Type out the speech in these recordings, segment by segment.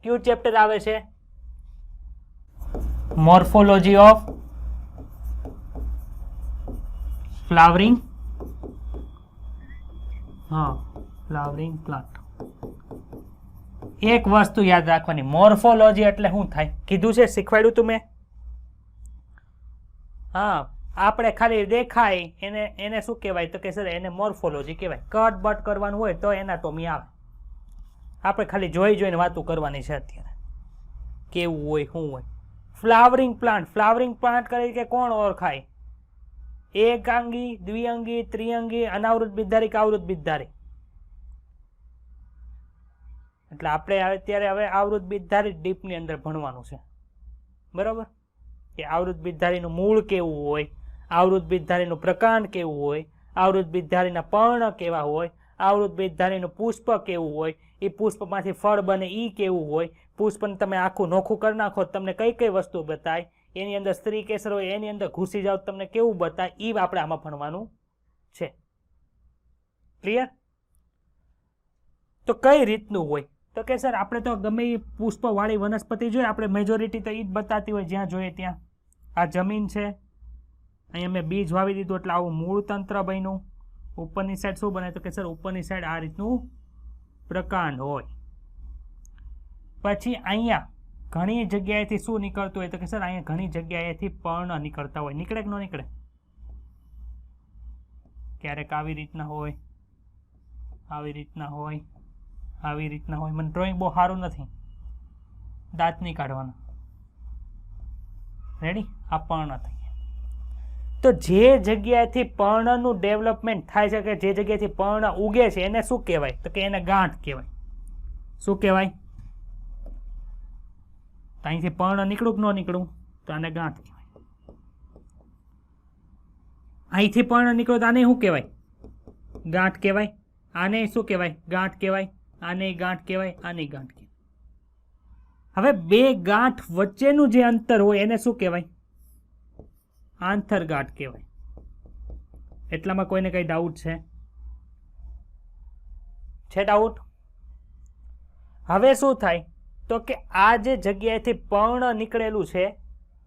Q chapter आवे छे morphology of flowering हाँ फ्लावरिंग प्लांट एक वस्तु याद रखवानी मोर्फोलॉजी एटले शुं थाय कीधुं छे शीखवाड्युं तुं मैं हाँ આપણે ખાલી દેખાય એને શું કહેવાય તો કે સર એને મોર્ફોલોજી કહેવાય કટ બટ કરવાનું હોય તો એનાટોમી આવે આપણે ખાલી જોઈને વાતો કરવાની છે અત્યારે કેવું હોય શું હોય ફ્લાવરિંગ પ્લાન્ટ તરીકે કોણ ઓળખાય એકાંગી દ્વિઅંગી ત્રિઅંગી અનાવૃત બીજધારી કે આવૃત બીજધારી એટલે આપણે અત્યારે હવે આવૃત બીજધારી ડીપની અંદર ભણવાનું છે બરાબર કે આવૃત બીજધારીનું મૂળ કેવું હોય आवृत बीजधारीનું પ્રકાંડ કેવું હોય આવૃત બીજધારીના પર્ણ કેવા હોય આવૃત બીજધારીનું પુષ્પ કેવું હોય એ પુષ્પમાંથી ફળ બને એ કેવું હોય પુષ્પને તમે આખું નોખું કરી નાખો તમને કઈ કઈ વસ્તુ બતાય એની અંદર સ્ત્રી કેસર હોય એની અંદર ઘૂસી જાવ તમને કેવું બતાય એ આપણે આમાં ભણવાનું છે ક્લિયર તો કઈ રીતનું હોય તો કે સર આપણે તો ગમે એ પુષ્પવાળી વનસ્પતિ જોઈએ આપણે મેજોરિટી તો એ જ બતાતી હોય જ્યાં જોઈએ ત્યાં આ જમીન છે અહીંયા મેં બીજ વાવી દીધું એટલે આવું મૂળ તંત્ર બન્યું ઉપરની સાઈડ શું બને તો કે સર ઉપરની સાઈડ આ રીતનું પ્રકાંડ હોય પછી અહીંયા ઘણી જગ્યાએથી શું નીકળતું હોય તો કે સર અહીંયા ઘણી જગ્યાએથી પર્ણ નીકળતા હોય નીકળે કે ન નીકળે ક્યારેક આવી રીતના હોય આવી રીતના હોય આવી રીતના હોય મને ડ્રોઈંગ બહુ સારું નથી દાંત નહીં કાઢવાના રેડી આ પર્ણ થઈ તો જે જગ્યાએથી પર્ણનું ડેવલપમેન્ટ થાય છે કે જે જગ્યાએથી પર્ણ ઉગે છે એને શું કહેવાય તો કે એને ગાંઠ કહેવાય શું કહેવાય તો અહીંથી પર્ણ નીકળું કે ન નીકળું તો આને ગાંઠ કહેવાય અહીંથી પર્ણ નીકળું તો આને શું કહેવાય ગાંઠ કહેવાય આને શું કહેવાય ગાંઠ કહેવાય આને ગાંઠ કહેવાય આને ગાંઠ કહેવાય હવે બે ગાંઠ વચ્ચેનું જે અંતર હોય એને શું કહેવાય આંતરગાંઠ કહેવાય એટલામાં કોઈને કઈ ડાઉટ છે ડાઉટ હવે શું થાય તો કે આ જે જગ્યાએથી પર્ણ નીકળેલું છે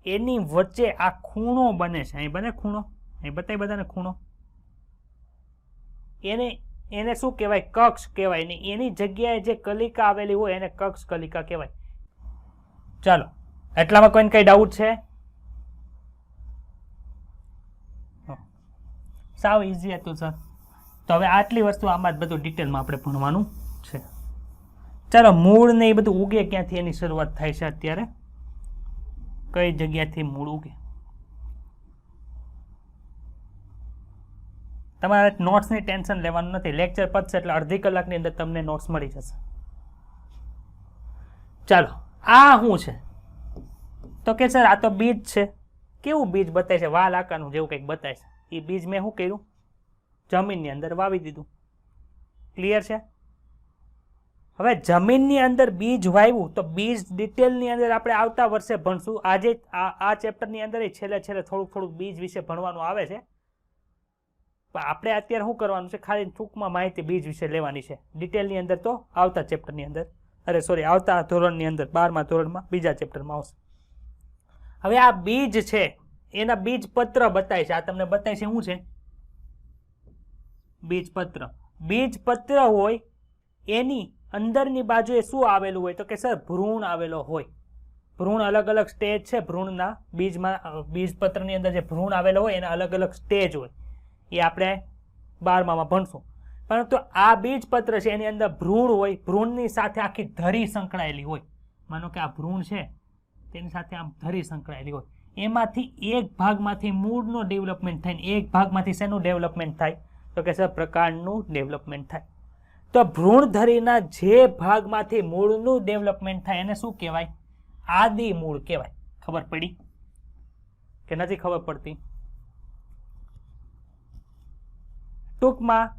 એની વચ્ચે આ ખૂણો બને છે અહીં બને ખૂણો અહીં બતાવી બધાને ખૂણો એને શું કહેવાય કક્ષ કહેવાય ને એની જગ્યાએ જે કલિકા આવેલી હોય એને કક્ષ કલિકા કહેવાય ચાલો એટલામાં કોઈને કઈ ડાઉટ છે સાવ ઇઝી હતું સર તો હવે આટલી વસ્તુ આમાં જ બધું ડિટેલમાં આપણે ભણવાનું છે ચાલો મૂળ ને એ બધું ઉગે ક્યાંથી એની શરૂઆત થાય છે અત્યારે કઈ જગ્યાથી મૂળ ઉગે તમારે નોટ્સની ટેન્શન લેવાનું નથી લેક્ચર પતશે એટલે અડધી કલાકની અંદર તમને નોટ્સ મળી જશે ચાલો આ શું છે તો કે સર આ તો બીજ છે કેવું બીજ બતાય છે વાલ આકારનું જેવું કંઈક બતાય છે એ બીજ મેં શું કર્યું જમીનની અંદર વાવી દીધું ક્લિયર છે હવે જમીનની અંદર બીજ વાવ્યું તો બીજ ડિટેલની અંદર આપણે આવતા વર્ષે ભણશું આજે આ ચેપ્ટરની અંદર છેલ્લે થોડુંક બીજ વિશે ભણવાનું આવે છે પણ આપણે અત્યારે શું કરવાનું છે ખાલી ટૂંકમાં માહિતી બીજ વિશે લેવાની છે ડિટેલની અંદર તો આવતા ચેપ્ટરની અંદર આવતા ધોરણની અંદર 12મા ધોરણમાં બીજા ચેપ્ટરમાં આવશે હવે આ બીજ છે એના બીજપત્ર બતાય છે આ તમને બતાય છે શું છે બીજપત્ર હોય એની અંદરની બાજુએ શું આવેલું હોય તો કે સર ભ્રૂણ આવેલો હોય ભ્રૂણ અલગ અલગ સ્ટેજ છે ભ્રૂણના બીજપત્રની અંદર જે ભ્રૂણ આવેલો હોય એના અલગ અલગ સ્ટેજ હોય એ આપણે 12મામાં ભણશું પરંતુ આ બીજપત્ર છે એની અંદર ભ્રૂણ હોય ભ્રૂણની સાથે આખી ધરી સંકળાયેલી હોય માનો કે આ ભ્રૂણ છે તેની સાથે આમ ધરી સંકળાયેલી હોય એમાંથી એક ભાગમાંથી મૂળનો ડેવલપમેન્ટ થાય એક ભાગમાંથી શેનું ડેવલપમેન્ટ થાય તો કે સર પ્રકાંડનું ડેવલપમેન્ટ થાય તો ભ્રૂણધરીના જે ભાગમાંથી મૂળનું ડેવલપમેન્ટ થાય એને શું કહેવાય આદિ મૂળ કહેવાય ખબર પડી કે નથી ખબર પડતી ટૂંકમાં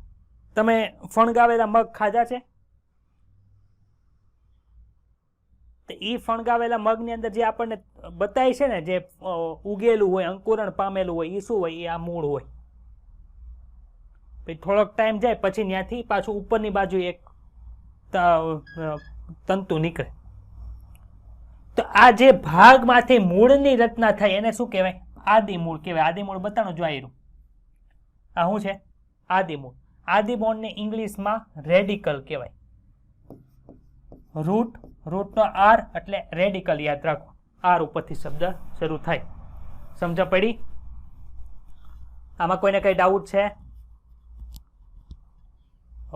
તમે ફણગાવેલા મગ ખાધા છે તો એ ફણગાવેલા મગની અંદર જે આપણને બતાય છે ને જે ઉગેલું હોય અંકુરણ પામેલું હોય એ શું હોય એ આ મૂળ હોય પછી થોડોક ટાઈમ જાય પછી ત્યાંથી પાછું ઉપરની બાજુ એક તંતુ નીકળે આ જે ભાગમાંથી મૂળની રચના થાય એને શું કહેવાય? આદિમૂળ કહેવાય. આદિમૂળ બતાવો જો આયરું. આ શું છે? આદિમૂળ. આદિમૂળને ઇંગ્લિશમાં રેડિકલ કહેવાય. રૂટનો આર એટલે રેડિકલ યાદ રાખો. આર ઉપરથી શબ્દ શરૂ થાય. સમજ પડી? આમાં કોઈને કઈ ડાઉટ છે?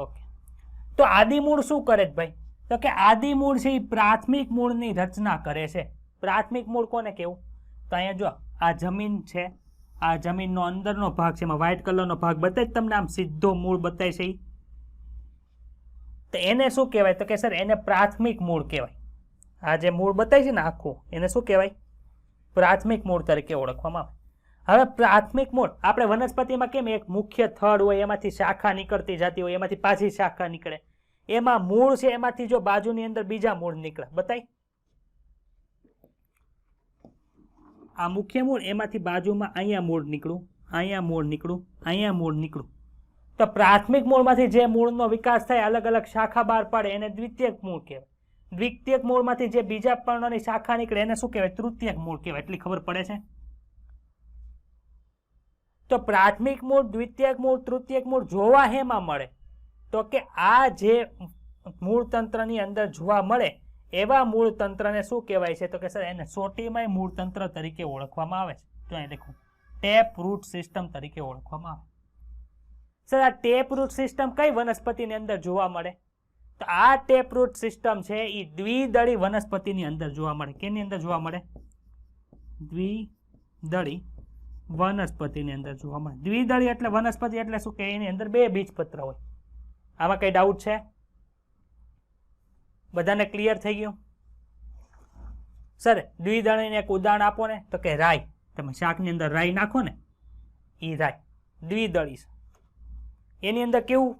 ઓકે. તો આદિમૂળ શું કરે છે ભાઈ? તો કે આદિમૂળ છે એ પ્રાથમિક મૂળની રચના કરે છે. પ્રાથમિક મૂળ કોને કેવું? તો અહીંયા જો આ જમીન છે, આ જમીનનો અંદરનો ભાગ છે, એમાં વ્હાઇટ કલરનો ભાગ બતાય તમને આમ સીધો મૂળ બતાય છે. તો એને શું કહેવાય? તો કે સર એને પ્રાથમિક મૂળ કહેવાય. આ જે મૂળ બતાય છે ને આખું, એને શું કહેવાય? પ્રાથમિક મૂળ તરીકે ઓળખવામાં આવે. હવે પ્રાથમિક મૂળ આપણે વનસ્પતિમાં કેમ એક મુખ્ય થડ હોય, એમાંથી શાખા નીકળતી જતી હોય, એમાંથી પાછી શાખા નીકળે. એમાં મૂળ છે, એમાંથી જો બાજુની અંદર બીજા મૂળ નીકળે બતાય. આ મુખ્ય મૂળ, એમાંથી બાજુમાં અહીંયા મૂળ નીકળું, અહીંયા મૂળ નીકળું, અહીંયા મૂળ નીકળું. તો પ્રાથમિક મૂળમાંથી જે મૂળનો વિકાસ થાય, અલગ અલગ શાખા બહાર પાડે, એને દ્વિતીયક મૂળ કહેવાય. દ્વિતીયક મૂળમાંથી જે બીજા પર્ણોની શાખા નીકળે એને શું કહેવાય? તૃતીયક મૂળ કહેવાય. એટલી ખબર પડે છે? તો પ્રાથમિક મૂળ, દ્વિતીયક મૂળ, તૃતીયક મૂળ જોવા હેમાં મળે? તો કે આ જે મૂળ તંત્રની અંદર જોવા મળે એવા મૂળ તંત્રને શું કહેવાય છે? તો કે સર એને સોટીમય મૂળ તંત્ર તરીકે ઓળખવામાં આવે છે. તો અહીં લખું ટેપ રૂટ સિસ્ટમ તરીકે ઓળખવામાં આવે. સર આ ટેપ રૂટ સિસ્ટમ કઈ વનસ્પતિની અંદર જોવા મળે? તો આ ટેપ રૂટ સિસ્ટમ છે એ દ્વિદળી વનસ્પતિની અંદર જોવા મળે. કેની અંદર જોવા મળે? દ્વિદળી વનસ્પતિની અંદર જોવા મળે. દ્વિદળી એટલે વનસ્પતિ એટલે શું કે એની અંદર બે બીજપત્ર હોય. આમાં કઈ ડાઉટ છે? બધાને ક્લિયર થઈ ગયું? સર દ્વિદળીને એક ઉદાહરણ આપો ને. તો કે રાઈ. તમે શાકની અંદર રાઈ નાખો ને, એ રાઈ દ્વિદળી છે. એની અંદર કેવું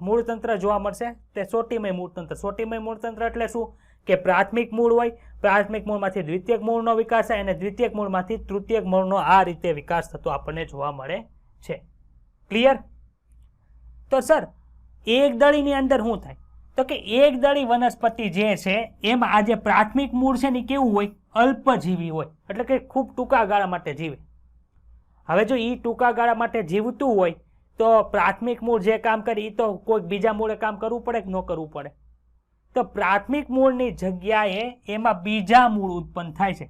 મૂળતંત્ર જોવા મળશે? તે સોટીમય મૂળતંત્ર. સોટીમય મૂળતંત્ર એટલે શું કે પ્રાથમિક મૂળ હોય, પ્રાથમિક મૂળમાંથી દ્વિતીયક મૂળનો વિકાસ થાય અને દ્વિતીયક મૂળમાંથી તૃતીયક મૂળનો આ રીતે વિકાસ થતો આપણને જોવા મળે છે. ક્લિયર? તો સર એક દળીની અંદર શું થાય? તો કે એક દળી વનસ્પતિ જે છે એમાં આ જે પ્રાથમિક મૂળ છે ને કેવું હોય? અલ્પજીવી હોય, એટલે કે ખૂબ ટૂંકા ગાળા માટે જીવે. હવે જો એ ટૂંકા ગાળા માટે જીવતું હોય તો પ્રાથમિક મૂળ જે કામ કરે એ તો કોઈ બીજા મૂળે કામ કરવું પડે કે ન કરવું પડે? તો પ્રાથમિક મૂળની જગ્યાએ એમાં બીજા મૂળ ઉત્પન્ન થાય છે.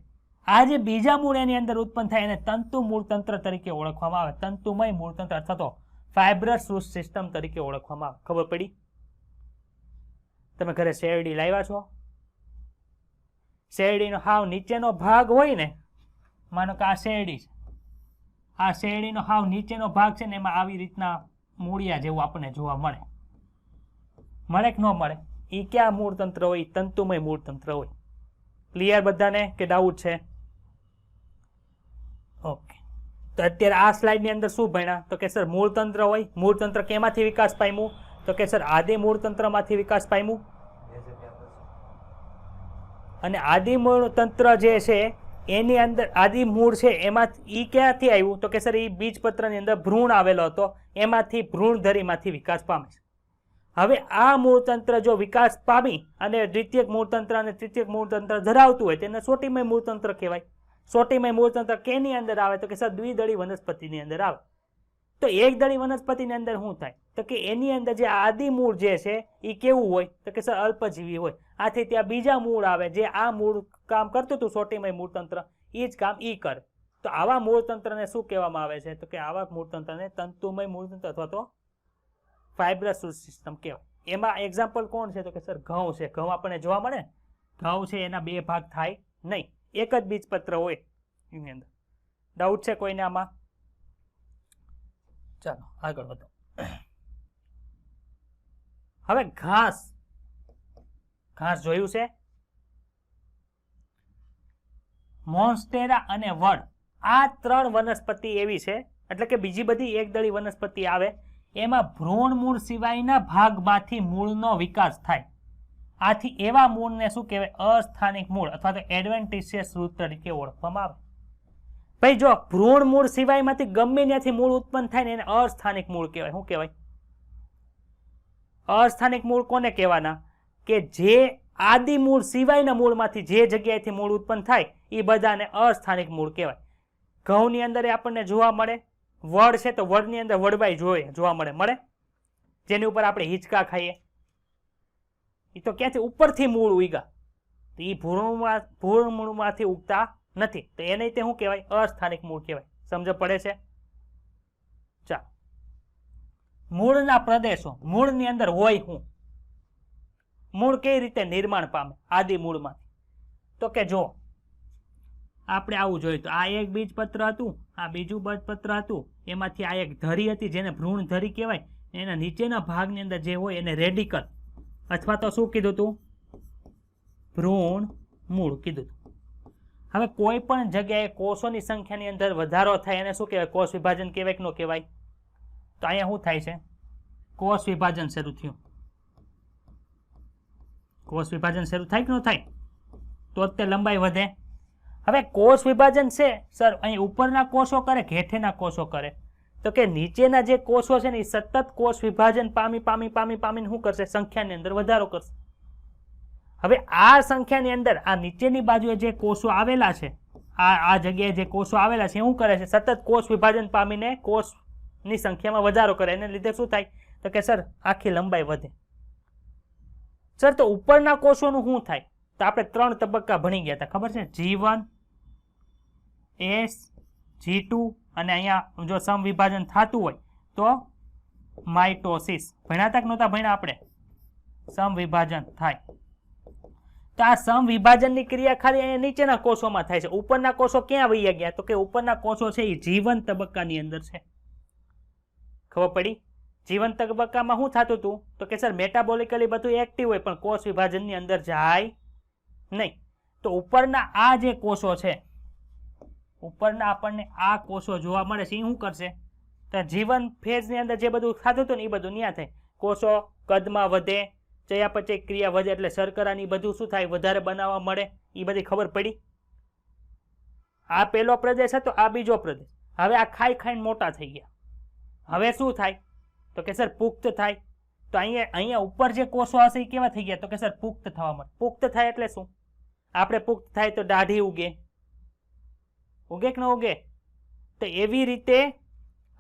આ જે બીજા મૂળ એની અંદર ઉત્પન્ન થાય એને તંતુ મૂળતંત્ર તરીકે ઓળખવામાં આવે. તંતુમય મૂળતંત્ર અથવા તો ફાઇબ્રસ રૂટ સિસ્ટમ તરીકે ઓળખવામાં આવે. ખબર પડી? તમે ઘરે શેરડી લાવ્યા છો, શેરડીનો હાવ નીચેનો ભાગ હોય ને, માનો કે આ શેરડી છે, આ શેરડીનો હાવ નીચેનો ભાગ છે ને એમાં આવી રીતના મૂળિયા જેવું આપણને જોવા મળે. મળે કે ન મળે? એ ક્યાં મૂળતંત્ર હોય? તંતુમય મૂળતંત્ર હોય. ક્લિયર બધાને કે ડાઉટ છે? ઓકે. તો અત્યારે આ સ્લાઇડની અંદર શું ભણ્યા? તો કે સર મૂળતંત્ર હોય. મૂળતંત્ર કેમાંથી વિકાસ પામ્યું? તો કે સર આદિ મૂળતંત્રમાંથી વિકાસ પામ્યું. અને આદિ મૂળતંત્ર જે છે એની અંદર આદિ મૂળ છે એમાં ઈ ક્યાંથી આવ્યું? તો કે સર એ બીજપત્રની અંદર ભ્રૂણ આવેલો હતો, એમાંથી ભ્રૂણધરીમાંથી વિકાસ પામે છે. હવે આ મૂળતંત્ર જો વિકાસ પામી અને દ્વિતીયક મૂળતંત્ર અને તૃતીયક મૂળતંત્ર ધરાવતું હોય તેને સોટીમય મૂળતંત્ર કહેવાય. સોટીમય મૂળતંત્ર કેની અંદર આવે? તો કે સર દ્વિદળી વનસ્પતિની અંદર આવે. તો એક દળી વનસ્પતિની અંદર શું થાય? તો કે એની અંદર જે આદિ મૂળ જે છે એ કેવું હોય? તો કે સર અલ્પજીવી હોય. આથી ત્યાં બીજા મૂળ આવે જે આ મૂળ કામ કરતું હતું સોટીમય મૂળતંત્ર, એ જ કામ ઈ કરે. તો આવા મૂળતંત્રને શું કહેવામાં આવે છે? તો કે આવા મૂળતંત્રને તંતુમય મૂળતંત્ર અથવા તો ફાઇબ્રસ રૂટ સિસ્ટમ કહેવાય. એમાં એક્ઝામ્પલ કોણ છે? તો કે સર ઘઉં છે. ઘઉં આપણને જોવા મળે. ઘઉં છે એના બે ભાગ થાય નહીં, એક જ બીજપત્ર હોય એની અંદર. ડાઉટ છે કોઈને આમાં? ચાલો આગળ વધો. હવે ઘાસ. ઘાસ જોયું છે? મોન્સ્ટેરા અને વડ આ ત્રણ વનસ્પતિ એવી છે, એટલે કે બીજી બધી એક દળી વનસ્પતિ આવે એમાં ભ્રૂણ મૂળ સિવાયના ભાગમાંથી મૂળનો વિકાસ થાય. આથી એવા મૂળને શું કહેવાય? અસ્થાનિક મૂળ અથવા તો એડવેન્ટિશિયસ રૂટ તરીકે ઓળખવામાં આવે. ભાઈ જો ભ્રૂણ મૂળ સિવાયમાંથી ગમે ત્યાંથી મૂળ ઉત્પન્ન થાય ને એને અસ્થાનિક મૂળ કહેવાય. શું કહેવાય? અસ્થાનિક મૂળ કોને કહેવાના? કે જે આદિ મૂળ સિવાયના મૂળમાંથી જે જગ્યાએથી મૂળ ઉત્પન્ન થાય એ બધાને અસ્થાનિક મૂળ કહેવાય. ઘઉંની અંદર આપણને જોવા મળે. વડ છે તો વડની અંદર વડવાઈ જોવા મળે જેની ઉપર આપણે હિંચકા ખાઈએ. એ તો ક્યાંથી ઉપરથી મૂળ ઉગ્યા, તો એ ભૂમૂળમાંથી ઉગતા નથી, તો એને તે શું કહેવાય? અસ્થાનિક મૂળ કહેવાય. સમજ પડે છે? ચાલો, મૂળના પ્રદેશો. મૂળની અંદર હોય શું? મૂળ કઈ રીતે નિર્માણ પામે આદિ મૂળમાંથી? તો કે જો આપણે આવું જોયું તો આ એક બીજપત્ર હતું, આ બીજું બીજપત્ર હતું, એમાંથી આ એક ધરી હતી જેને ભ્રૂણ ધરી કહેવાય. એના નીચેના ભાગની અંદર જે હોય એને રેડિકલ અથવા તો શું કીધું તું? ભ્રૂણ મૂળ કીધું તું. હવે કોઈ પણ જગ્યાએ કોષોની સંખ્યાની અંદર વધારો થાય એને શું કહેવાય? કોષ વિભાજન કહેવાય કે ન કહેવાય? તો અહીંયા શું થાય છે? કોષ વિભાજન શરૂ થયું. કોષ વિભાજન શરૂ થાય કે ન થાય? તો જ તે લંબાઈ વધે. હવે કોષ વિભાજન છે સર અહીં ઉપરના કોષો કરે કે હેઠેના કોષો કરે? તો કે નીચેના જે કોષો છે ને એ સતત કોષ વિભાજન પામીને શું કરશે? સંખ્યાની અંદર વધારો કરશે. હવે આ સંખ્યાની અંદર આ નીચેની બાજુએ જે કોષો આવેલા છે, આ જગ્યાએ જે કોષો આવેલા છે શું કરે છે? સતત કોષ વિભાજન પામીને કોષની સંખ્યામાં વધારો કરે. એને લીધે શું થાય? તો કે સર આખી લંબાઈ વધે. સર તો ઉપરના કોષોનું શું થાય? તો આપણે 3 તબક્કા ભણી ગયા હતા, ખબર છે? G1, S, G2 અને અહીંયા જો સમવિભાજન થતું હોય તો માઇટોસિસ. ભણ્યા હતા કે નહોતા ભણ્યા આપણે? સમવિભાજન થાય. તો આ સમવિભાજનની ક્રિયા ખાલી અહીંયા નીચેના કોષોમાં થાય છે. ઉપરના કોષો ક્યાં વહી ગયા? તો કે ઉપરના કોષો છે એ જીવન તબક્કાની અંદર છે. ખબર પડી? જીવન તબક્કામાં શું થતું હતું? તો કે સર મેટાબોલિકલી બધું એક્ટિવ હોય પણ કોષ વિભાજનની અંદર જાય નહીં. તો ઉપરના આ જે કોષો છે, ઉપરના આપણને આ કોષો જોવા મળે છે, એ શું કરશે? તો જીવન ફેઝની અંદર જે બધું થતું હતું ને એ બધું ન્યા થાય. કોષો કદમાં વધે, ચયાપચય ક્રિયા વધે એટલે શર્કરાની બધું શું થાય? વધારે બનાવવા મળે. એ બધી ખબર પડી. આ પહેલો પ્રદેશ હતો, આ બીજો પ્રદેશ. હવે આ ખાઈને મોટા થઈ ગયા. હવે શું થાય? તો કે સર પુખ્ત થાય. તો અહીંયા ઉપર જે કોષો હશે એ કેવા થઈ ગયા? તો કે સર પુખ્ત થવા મળે. પુખ્ત થાય એટલે શું? આપણે પુખ્ત થાય તો દાઢી ઉગે કે ન ઉગે? તો એવી રીતે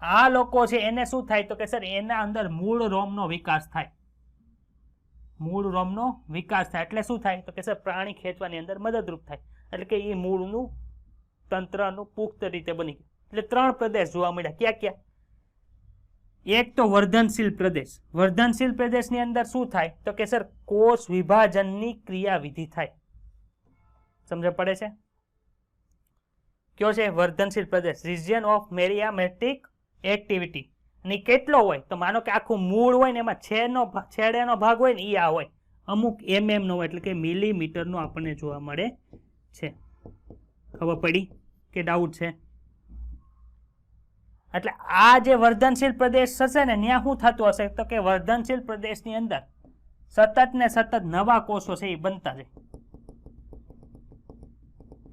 આ લોકો છે એને શું થાય? તો કે સર એના અંદર મૂળ રોમનો વિકાસ થાય. મૂળ રોમનો વિકાસ થાય એટલે શું થાય? તો કે સર પ્રાણી ખેંચવાની અંદર મદદરૂપ થાય. એટલે કે એ મૂળનું તંત્રનું પુખ્ત રીતે બની ગયું. એટલે 3 પ્રદેશ જોવા મળ્યા. ક્યાં ક્યાં? એક તો વર્ધનશીલ પ્રદેશ. વર્ધનશીલ પ્રદેશની અંદર શું થાય? તો કે સર કોષ વિભાજનની ક્રિયાવિધિ થાય. સમજ પડે છે? કયો છે વર્ધનશીલ પ્રદેશ? Region of meristematic activity. અને કેટલો હોય? તો માનો કે આખું મૂળ હોય ને એમાં છેડેનો ભાગ હોય ને એ આ હોય, અમુક નો હોય એટલે કે મિલીમીટરનો આપણને જોવા મળે છે. ખબર પડી કે ડાઉટ છે? એટલે આ જે વર્ધનશીલ પ્રદેશ હશે ને ત્યાં શું થતું હશે? તો કે વર્ધનશીલ પ્રદેશની અંદર સતત ને સતત નવા કોષો છે એ બનતા જાય.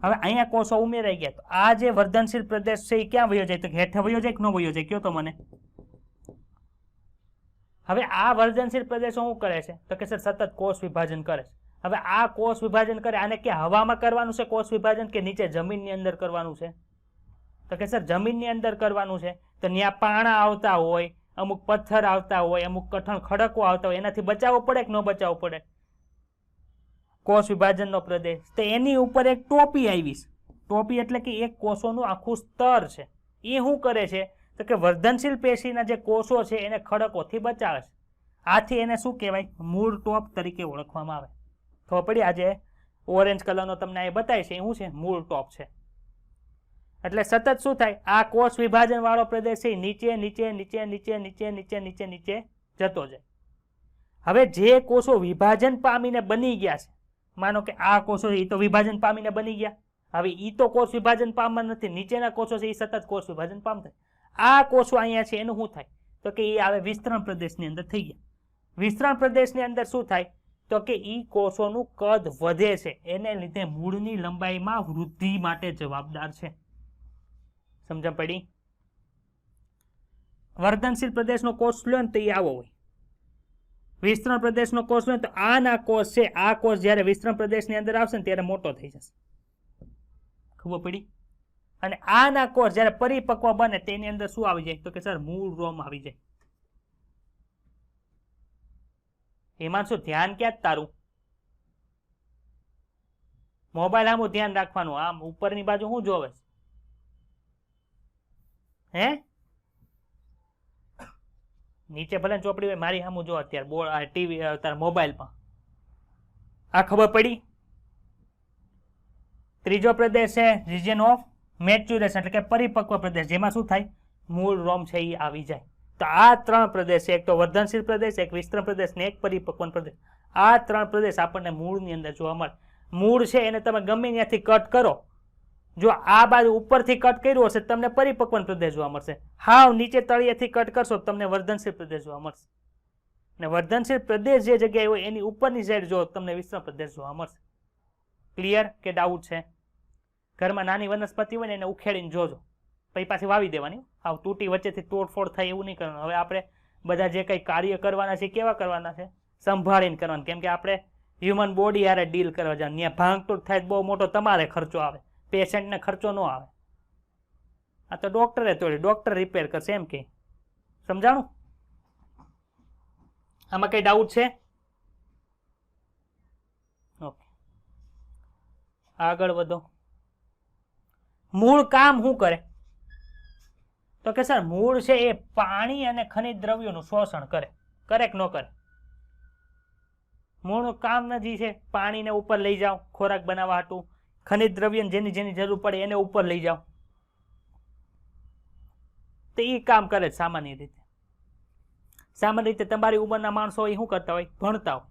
હવે અહીંયા કોષો ઉમેરાઈ ગયા. તો આ જે વર્ધનશીલ પ્રદેશ છે એ ક્યાં વયો જાય? તો હેઠે વયો જાય કે ન વયો જાય? કયો તો મને. હવે આ વર્ધનશીલ પ્રદેશો શું કરે છે? તો કે સર સતત કોષ વિભાજન કરે છે. હવે આ કોષ વિભાજન કરે, આને કે હવામાં કરવાનું છે કોષ વિભાજન કે નીચે જમીનની અંદર કરવાનું છે? તો કે સર જમીનની અંદર કરવાનું છે. તો ત્યાં પાણા આવતા હોય, અમુક પથ્થર આવતા હોય, અમુક કઠણ ખડકો આવતા હોય, એનાથી બચાવવું પડે કે ન બચાવવું પડે? કોષ વિભાજનનો પ્રદેશ. તો એની ઉપર એક ટોપી આવી છે. ટોપી એટલે કે એક કોષોનું આખું સ્તર છે. એ શું કરે છે? તો કે વર્ધનશીલ પેશીના જે કોષો છે એને ખડકોથી બચાવે છે. આથી એને શું કહેવાય? મૂળ ટોપ તરીકે ઓળખવામાં આવે. ખબર પડી? આજે ઓરેન્જ કલરનો તમને અહીં બતાવે છે એ શું છે? મૂળ ટોપ છે. એટલે સતત શું થાય? આ કોષ વિભાજન વાળો પ્રદેશ છે નીચે નીચે નીચે નીચે નીચે નીચે નીચે નીચે જતો જાય. હવે જે કોષો વિભાજન પામીને બની ગયા છે, માનો કે આ કોષો એ તો વિભાજન પામીને બની ગયા, હવે એ તો કોષ વિભાજન પામવા નથી, નીચેના કોષો છે એ સતત કોષ વિભાજન પામતા. આ કોષો અહીંયા છે એનું શું થાય? તો કે એ આવે વિસ્તરણ પ્રદેશની અંદર થઈ ગયા. વિસ્તરણ પ્રદેશની અંદર શું થાય? તો કે એ કોષોનું કદ વધે છે, એને લીધે મૂળની લંબાઈમાં વૃદ્ધિ માટે જવાબદાર છે. સમજણ પડી? વર્ધનશીલ પ્રદેશનો કોષ લ્યો ને તો એ આવો હોય. વિસ્તરણ પ્રદેશનો કોષ હોય તો આના કોષ છે, આ કોષ જ્યારે વિસ્તરણ પ્રદેશની અંદર આવશે ને ત્યારે મોટો થઈ જશે. ખબર પડી? અને આના કોષ જ્યારે પરિપક્વ બને તેની અંદર શું આવી જાય? તો કે સર મૂળ રોમ આવી જાય. એમાં શું ધ્યાન ક્યાં તારું? મોબાઈલ આમ ધ્યાન રાખવાનું. આમ ઉપરની બાજુ શું જોવે છે? હે નીચે ભલે ચોપડી હોય, મારી સામું જો અત્યારે બોર્ડ ટીવી તારા મોબાઈલમાં. આ ખબર પડી? ત્રીજો પ્રદેશ છે રિજન ઓફ મેચ્યુરેશન, એટલે કે પરિપક્વ પ્રદેશ, જેમાં શું થાય? મૂળ રોમ છે એ આવી જાય. તો આ 3 પ્રદેશ છે, એક તો વર્ધનશીલ પ્રદેશ, એક વિસ્તરણ પ્રદેશ ને એક પરિપક્વ પ્રદેશ. આ 3 પ્રદેશ આપણને મૂળની અંદર જોવા મળે. મૂળ છે એને તમે ગમે ત્યાંથી કટ કરો, જો આ બાજુ ઉપરથી કટ કર્યું હશે તમને પરિપક્વ પ્રદેશ જોવા મળશે. હાવ નીચે તળિયેથી કટ કરશો તમને વર્ધનશીલ પ્રદેશ જોવા મળશે. અને વર્ધનશીલ પ્રદેશ જે જગ્યાએ હોય એની ઉપરની સાઈડ જો તમને વિસ્તરણ પ્રદેશ જોવા મળશે. ક્લિયર કે ડાઉટ છે? ઘરમાં નાની વનસ્પતિ હોય ને એને ઉખેડીને જોજો, પછી પાછી વાવી દેવાની. આવ તૂટી વચ્ચેથી તોડફોડ થાય એવું નહીં કરવાનું. હવે આપણે બધા જે કંઈ કાર્ય કરવાના છે કેવા કરવાના છે? સંભાળીને કરવાના. કેમ કે આપણે હ્યુમન બોડી હારે ડીલ કરવા જાય. ત્યાં ભાંગતૂટ થાય બહુ મોટો તમારે ખર્ચો આવે, પેશન્ટને ખર્ચો ન આવે. આ તો ડોક્ટરે તોડી, ડોક્ટર રિપેર કરશે એમ કે. સમજાણું? આમાં કઈ ડાઉટ છે? ઓકે, આગળ વધો. મૂળ કામ શું કરે? તો કે સર મૂળ છે એ પાણી અને ખનિજ દ્રવ્યોનું શોષણ કરે. કરે કે ન કરે? મૂળનું કામ નથી છે પાણીને ઉપર લઈ જાઓ ખોરાક બનાવવા હાટું, ખનિજ દ્રવ્ય જેની જેની જરૂર પડે એને ઉપર લઈ જાઓ, તો એ કામ કરે સામાન્ય રીતે. સામાન્ય રીતે તમારી ઉંમરના માણસો એ શું કરતા હોય? ભણતા હોય,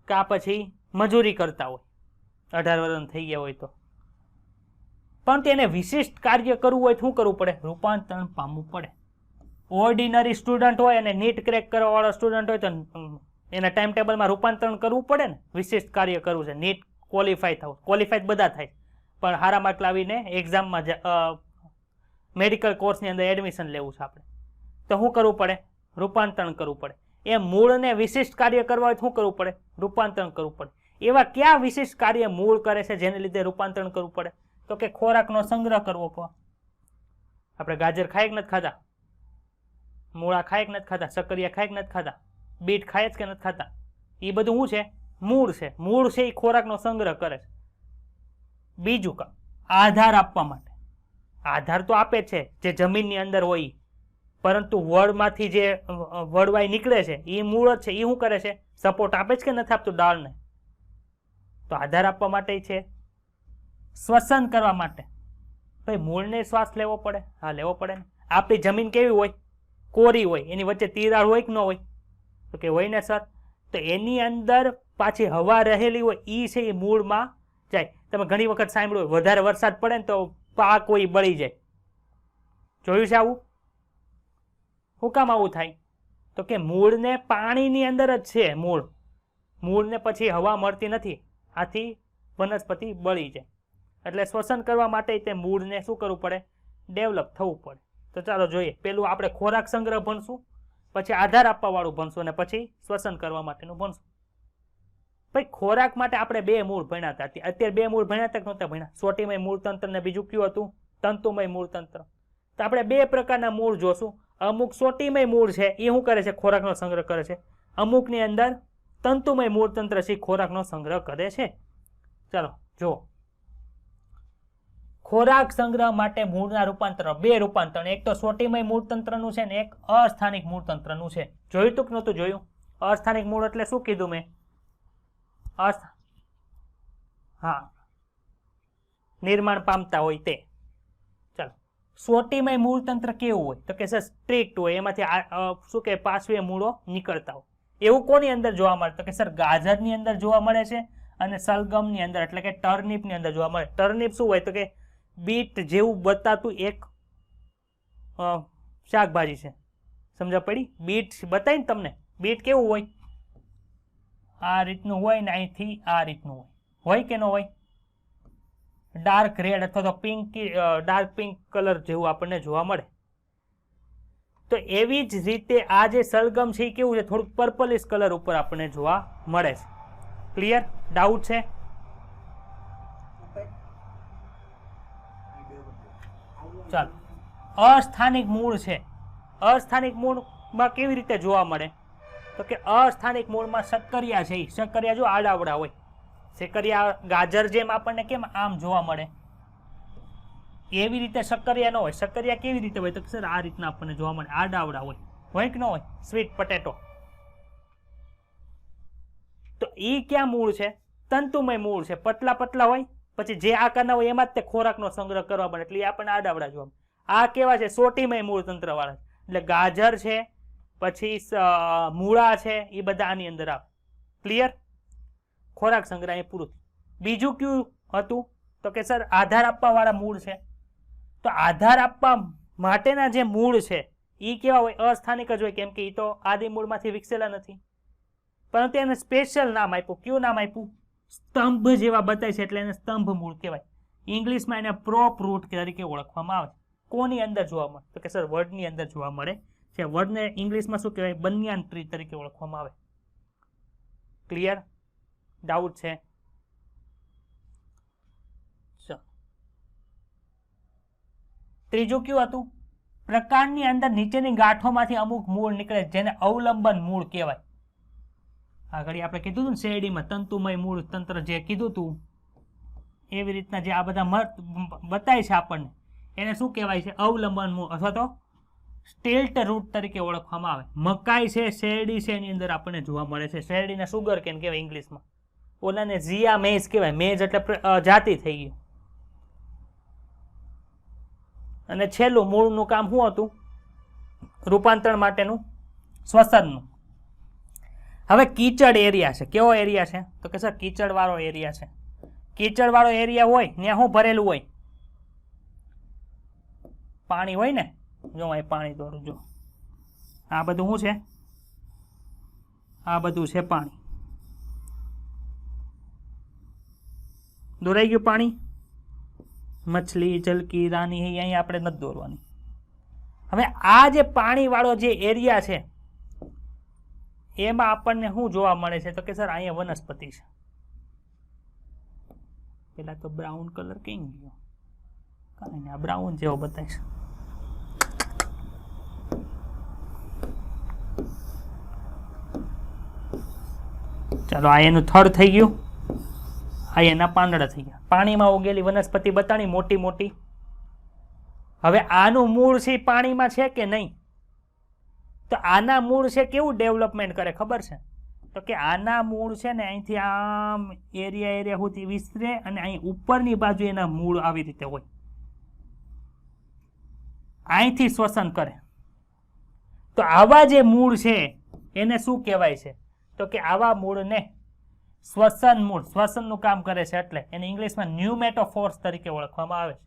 કા પછી મજૂરી કરતા હોય, 18 વર્ષ થઈ ગયા હોય તો. પણ તેને વિશિષ્ટ કાર્ય કરવું હોય તો શું કરવું પડે? રૂપાંતરણ પામવું પડે. ઓર્ડિનરી સ્ટુડન્ટ હોય અને નીટ ક્રેક કરવા વાળો સ્ટુડન્ટ હોય તો એના ટાઈમ ટેબલમાં રૂપાંતરણ કરવું પડે ને. વિશિષ્ટ કાર્ય કરવું છે, નીટ ક્વોલિફાય થવું. ક્વોલિફાઈડ બધા થાય, પણ હારા માર્ક લાવીને એક્ઝામમાં મેડિકલ કોર્સની અંદર એડમિશન લેવું છે આપણે, તો શું કરવું પડે? રૂપાંતરણ કરવું પડે. એ મૂળને વિશિષ્ટ કાર્ય કરવા હોય તો શું કરવું પડે? રૂપાંતરણ કરવું પડે. એવા કયા વિશિષ્ટ કાર્ય મૂળ કરે છે જેને લીધે રૂપાંતરણ કરવું પડે? તો કે ખોરાકનો સંગ્રહ કરવો પડે. આપણે ગાજર ખાય કે નથી ખાતા? મૂળા ખાય કે નથી ખાતા? સક્કરિયા ખાય કે નથી ખાતા? બીટ ખાય જ કે નથી ખાતા? એ બધું શું છે? મૂળ છે. મૂળ છે એ ખોરાકનો સંગ્રહ કરે છે. બીજું કામ આધાર આપવા માટે. આધાર તો આપે છે જે જમીનની અંદર હોય, પરંતુ વડમાંથી જે વડવાઈ નીકળે છે એ મૂળ જ છે. એ શું કરે છે? સપોર્ટ આપે છે કે નથી આપતું ડાળને? તો આધાર આપવા માટે છે. શ્વસન કરવા માટે ભાઈ મૂળને શ્વાસ લેવો પડે. હા, લેવો પડે ને. આપણી જમીન કેવી હોય? કોરી હોય. એની વચ્ચે તિરાડ હોય કે ન હોય? તો કે હોય ને સર. તો એની અંદર પાછી હવા રહેલી હોય એ છે એ મૂળમાં જાય. તમે ઘણી વખત સાંભળ્યું હોય વધારે વરસાદ પડે ને તો પાક હોય બળી જાય. જોયું છે આવું? શું કામ આવું થાય? તો કે મૂળને પાણીની અંદર જ છે. મૂળને પછી હવા મળતી નથી, આથી વનસ્પતિ બળી જાય. એટલે શ્વસન કરવા માટે તે મૂળને શું કરવું પડે? ડેવલપ થવું પડે. તો ચાલો જોઈએ. પેલું આપણે ખોરાક સંગ્રહ ભણશું, પછી આધાર આપવા વાળું ભણશું, અને પછી શ્વસન કરવા માટેનું ભણશું. ભાઈ ખોરાક માટે આપણે 2 મૂળ ભણ્યા હતા. અત્યારે 2 મૂળ ભણ્યા હતા કે નહોતા ભણ્યા? સોટીમય મૂળતંત્ર ને બીજું કયું હતું? તંતુમય મૂળતંત્ર. તો આપણે 2 પ્રકારના મૂળ જોશું. અમુક સોટીમય મૂળ છે એ શું કરે છે? ખોરાકનો સંગ્રહ કરે છે. અમુકની અંદર તંતુમય મૂળતંત્ર છે ખોરાકનો સંગ્રહ કરે છે. ચાલો જુઓ. ખોરાક સંગ્રહ માટે મૂળના રૂપાંતર 2 રૂપાંતરણ. એક તો સોટીમય મૂળતંત્રનું છે ને એક અસ્થાનિક મૂળતંત્રનું છે. જોયું તું કે નહોતું જોયું? અસ્થાનિક મૂળ એટલે શું કીધું મેં? હા, નિર્માણ પામતા હોય તે. ચાલો, સોટીમય મૂળતંત્ર કેવું હોય? તો કે સર સ્ટ્રિક્ટ હોય. એમાંથી શું કે પાર્શ્વીય મૂળો નીકળતા હોય. એવું કોની અંદર જોવા મળે? તો કે સર ગાજરની અંદર જોવા મળે છે અને સલગમની અંદર એટલે કે ટર્નિપની અંદર જોવા મળે. ટર્નિપ શું હોય? તો કે બીટ જેવું બતાતું એક શાકભાજી છે. સમજ પડી? બીટ બતાવી ને તમને. બીટ કેવું હોય? આ રીતનું હોય ને અહીંથી આ રીતનું હોય કે ન હોય? ડાર્ક રેડ અથવા તો પિંક, ડાર્ક પિંક કલર જેવું આપણને જોવા મળે. તો એવી જ રીતે આ જે સલગમ છે એ કેવું છે, થોડુંક પર્પલિશ કલર ઉપર આપણને જોવા મળે છે. ક્લિયર? ડાઉટ છે? ચાલો, અસ્થાનિક મૂળ છે. અસ્થાનિક મૂળમાં કેવી રીતે જોવા મળે? તો કે અસ્થાનિક મૂળમાં શક્કરિયા છે, શક્કરિયા જો આડાવડા હોય, શક્કરિયા ગાજર જેમ આપણને કેમ આમ જોવા મળે, એવી રીતે શક્કરિયા ન હોય. શક્કરિયા કેવી રીતે હોય? તો સર આ રીતના આપણને જોવા મળે, આડાવડા હોય કે ન હોય? Sweet potato. તો એ ક્યાં મૂળ છે? તંતુમય મૂળ છે, પતલા પતલા હોય, પછી જે આકારના હોય એમાં જ તે ખોરાકનો સંગ્રહ કરવા મળે, એટલે એ આપણને આડાવડા જોવા મળે. આ કેવા છે? સોટીમય મૂળ તંત્ર વાળા, એટલે ગાજર છે, પછી મૂળા છે, એ બધા આની અંદર આવે. ક્લિયર? ખોરાક સંગ્રહ એ પૂરું. બીજું કયું હતું? તો કે સર આધાર આપવા વાળા મૂળ છે. તો આધાર આપવા માટેના જે મૂળ છે એ કેવા હોય? અસ્થાનિક જ હોય, કેમ કે એ તો આદિ મૂળમાંથી વિકસેલા નથી. પરંતુ એને સ્પેશિયલ નામ આપ્યું. કયું નામ આપ્યું? સ્તંભ જેવા બતાય છે, એટલે એને સ્તંભ મૂળ કહેવાય. ઇંગ્લિશમાં એને પ્રોપ રૂટ તરીકે ઓળખવામાં આવે. કોની અંદર જોવા મળે? તો કે સર વર્ડની અંદર જોવા મળે છે. વર્ડને ઇંગ્લિશમાં શું કહેવાય? બનિયાન ટ્રી તરીકે ઓળખવામાં આવે. ક્લિયર? ડાઉટ છે? ત્રીજું કયું હતું? પ્રકાંડની અંદર નીચેની ગાંઠોમાંથી અમુક મૂળ નીકળે, જેને અવલંબન મૂળ કહેવાય. આગળ આપણે કીધું હતું ને શેરડીમાં તંતુમય મૂળ તંત્ર જે કીધું હતું, એવી રીતના જે આ બધા બતાય છે આપણને, એને શું કહેવાય છે? અવલંબન મૂળ અથવા તો સ્ટેલ્ટ રૂટ તરીકે ઓળખવામાં આવે. મકાઈ છે, શેરડી છે, એની અંદર આપણને જોવા મળે છે. શેરડીને સુગર કેન કહેવાય ઇંગ્લિશમાં. ઓલાને ઝિયા મેઝ કહેવાય. મેઝ એટલે જાતિ થઈ ગયું. અને છેલ્લું મૂળનું કામ શું હતું? રૂપાંતરણ માટેનું, શ્વસનનું. હવે કીચડ એરિયા છે. કેવો એરિયા છે? તો કે સર કીચડ વાળો એરિયા છે. કીચડ વાળો એરિયા હોય ત્યાં શું ભરેલું હોય? પાણી હોય ને. જો અહીં પાણી દોરું, જો આ બધું શું છે? આ બધું છે પાણી. દોરાઈ ગયું પાણી. મછલી, જલકી, રાની અહીં આપણે નથી દોરવાની. હવે આ જે પાણી વાળો જે એરિયા છે એમાં આપણને શું જોવા મળે છે? તો કે સર અહીંયા વનસ્પતિ છે. પેલા તો બ્રાઉન કલર કઈ ગયો? કાંઈ નહીં, આ બ્રાઉન જેવો બતાય છે. ચાલો, આ એનું થડ થઈ ગયું. આ એના પાંદડા થઈ ગયા. પાણીમાં ઉગેલી વનસ્પતિ બતાણી મોટી મોટી. હવે આનું મૂળ છે પાણીમાં છે કે નહીં? તો આના મૂળ છે કેવું ડેવલપમેન્ટ કરે ખબર છે? તો કે આના મૂળ છે ને અહીંથી આમ એરિયા સુધી વિસ્તરે, અને અહીં ઉપરની બાજુ એના મૂળ આવી રીતે હોય, અહીંથી શ્વસન કરે. તો આવા જે મૂળ છે એને શું કહેવાય છે? તો કે આવા મૂળને શ્વસન મૂળ, શ્વસનનું કામ કરે છે, એટલે એને ઇંગ્લિશમાં ન્યુમેટોફોર્સ તરીકે ઓળખવામાં આવે છે.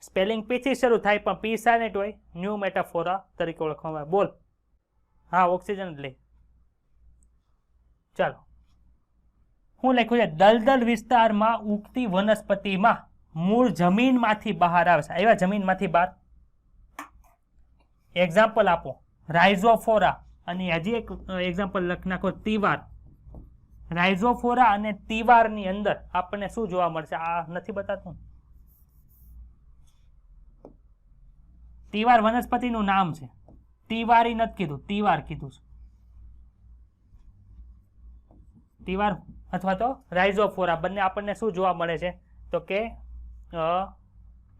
સ્પેલિંગ પી થી શરૂ થાય પણ પી સાઇલેન્ટ હોય. ન્યુમેટોફોરા તરીકે ઓળખવામાં આવે. બોલ. હા, ઓક્સિજન જ લે. ચાલો, હું લખ્યું છે દલદલ વિસ્તારમાં ઉગતી વનસ્પતિમાં મૂળ જમીનમાંથી બહાર આવે છે. આવ્યા જમીનમાંથી બહાર? એક્ઝામ્પલ આપો. રાઇઝોફોરા, અને હજી એક એક્ઝામ્પલ લખી નાખો, તિવાર. રાઇઝોફોરા અને તિવારની અંદર આપણને શું જોવા મળશે? આ નથી બતાતું. તિવાર વનસ્પતિનું નામ છે. તિવારી નથી કીધું, તિવાર કીધું છે. તિવાર અથવા તો રાઇઝોફોરા બંને આપણને શું જોવા મળે છે? તો કે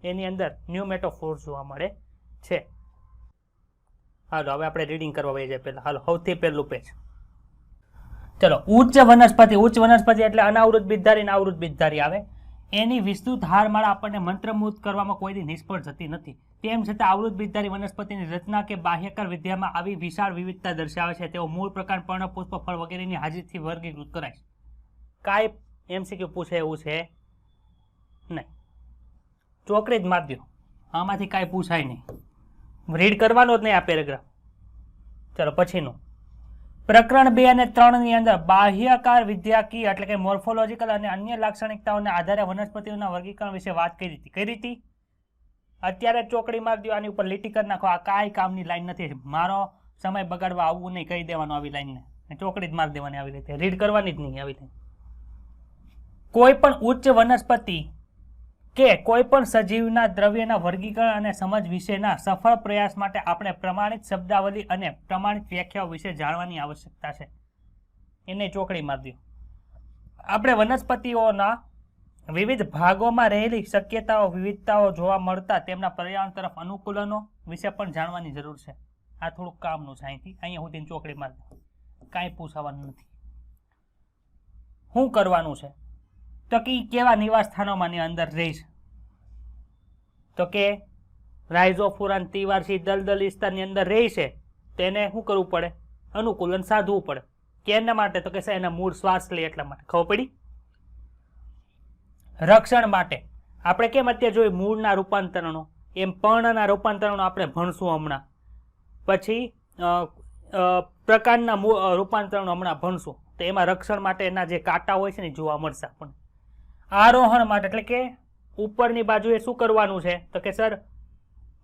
એની અંદર ન્યુમેટોફોર્સ જોવા મળે છે. હાલો, હવે આપણે રીડિંગ કરવા વહી જાય પહેલા. હાલો, સૌથી પહેલું પેજ. ચલો, ઉચ્ચ વનસ્પતિ. ઉચ્ચ વનસ્પતિ એટલે અનાવૃત બીજધારી, આવૃત બીજધારી આવે. એની વિસ્તૃત હારમાળા આપણને મંત્રમુગ્ધ કરવામાં કોઈ નિષ્ફળ જતી નથી. તેમ છતાં આવૃત બીજધારી વનસ્પતિની રચના કે બાહ્યકાર વિદ્યામાં આવી વિશાળ વિવિધતા દર્શાવે છે. તેઓ મૂળ, પ્રકાંડ, પર્ણ, પુષ્પ, ફળ વગેરેની હાજરીથી વર્ગીકૃત કરાય છે. કાંઈ એમસીક્યુ પૂછે એવું છે નહીં. ચોકડી જ માર દો, આમાંથી કાંઈ પૂછાય નહીં. રીડ કરવાનો જ નહીં આ પેરેગ્રાફ. ચલો, પછીનું પ્રકરણ 2 અને 3 ની અંદર બાહ્યકાર વિદ્યાકીય એટલે કે મોર્ફોલોજીકલ અને અન્ય લાક્ષણિકતાઓના આધારે વનસ્પતિઓના વર્ગીકરણ વિશે વાત કરી હતી. અત્યારે ચોકડી મારી દો, આની ઉપર લીટી કરી નાખો. આ કાંઈ કામની લાઈન નથી. મારો સમય બગાડવા આવવું નહીં, કહી દેવાનું આવી લાઈનને, ચોકડી જ મારી દેવાની આવી રીતે, રીડ કરવાની જ નહીં આવી લાઈન. કોઈ પણ ઉચ્ચ વનસ્પતિ કે કોઈ પણ સજીવના દ્રવ્યના વર્ગીકરણ અને સમજ વિશેના સફળ પ્રયાસ માટે આપણે પ્રમાણિત શબ્દાવલી અને પ્રમાણિત વ્યાખ્યાઓ વિશે જાણવાની આવશ્યકતા છે. એને ચોકડી મારી દો. આપણે વનસ્પતિઓના વિવિધ ભાગોમાં રહેલી શક્યતાઓ, વિવિધતાઓ જોવા મળતા તેમના પર્યાવરણ તરફ અનુકૂલનો વિશે પણ જાણવાની જરૂર છે. આ થોડુંક કામનું છે. અહીંથી અહીંયા સુધી ચોકડી મારી દો, કાંઈ પૂછવાનું નથી. શું કરવાનું છે? તો કે કેવા નિવાસ સ્થાનોમાંની અંદર રહીશ, તો કે રાઇઝોફોરા તિવારસી દલદલ વિસ્તારની અંદર રહી છે, તેને શું કરવું પડે? અનુકૂલન સાધવું પડે. કેના માટે? તો કે એના મૂળ શ્વાસ લે એટલા માટે. ખબર પડી? રક્ષણ માટે આપણે કેમ અત્યારે જોઈએ મૂળના રૂપાંતરણો, એમ પર્ણના રૂપાંતરણો આપણે ભણશું હમણાં. પછી પ્રકારના રૂપાંતરણો હમણાં ભણશું. તો એમાં રક્ષણ માટે એના જે કાંટા હોય છે ને જોવા મળશે આપણને. આરોહણ માટે એટલે કે ઉપરની બાજુએ શું કરવાનું છે? તો કે સર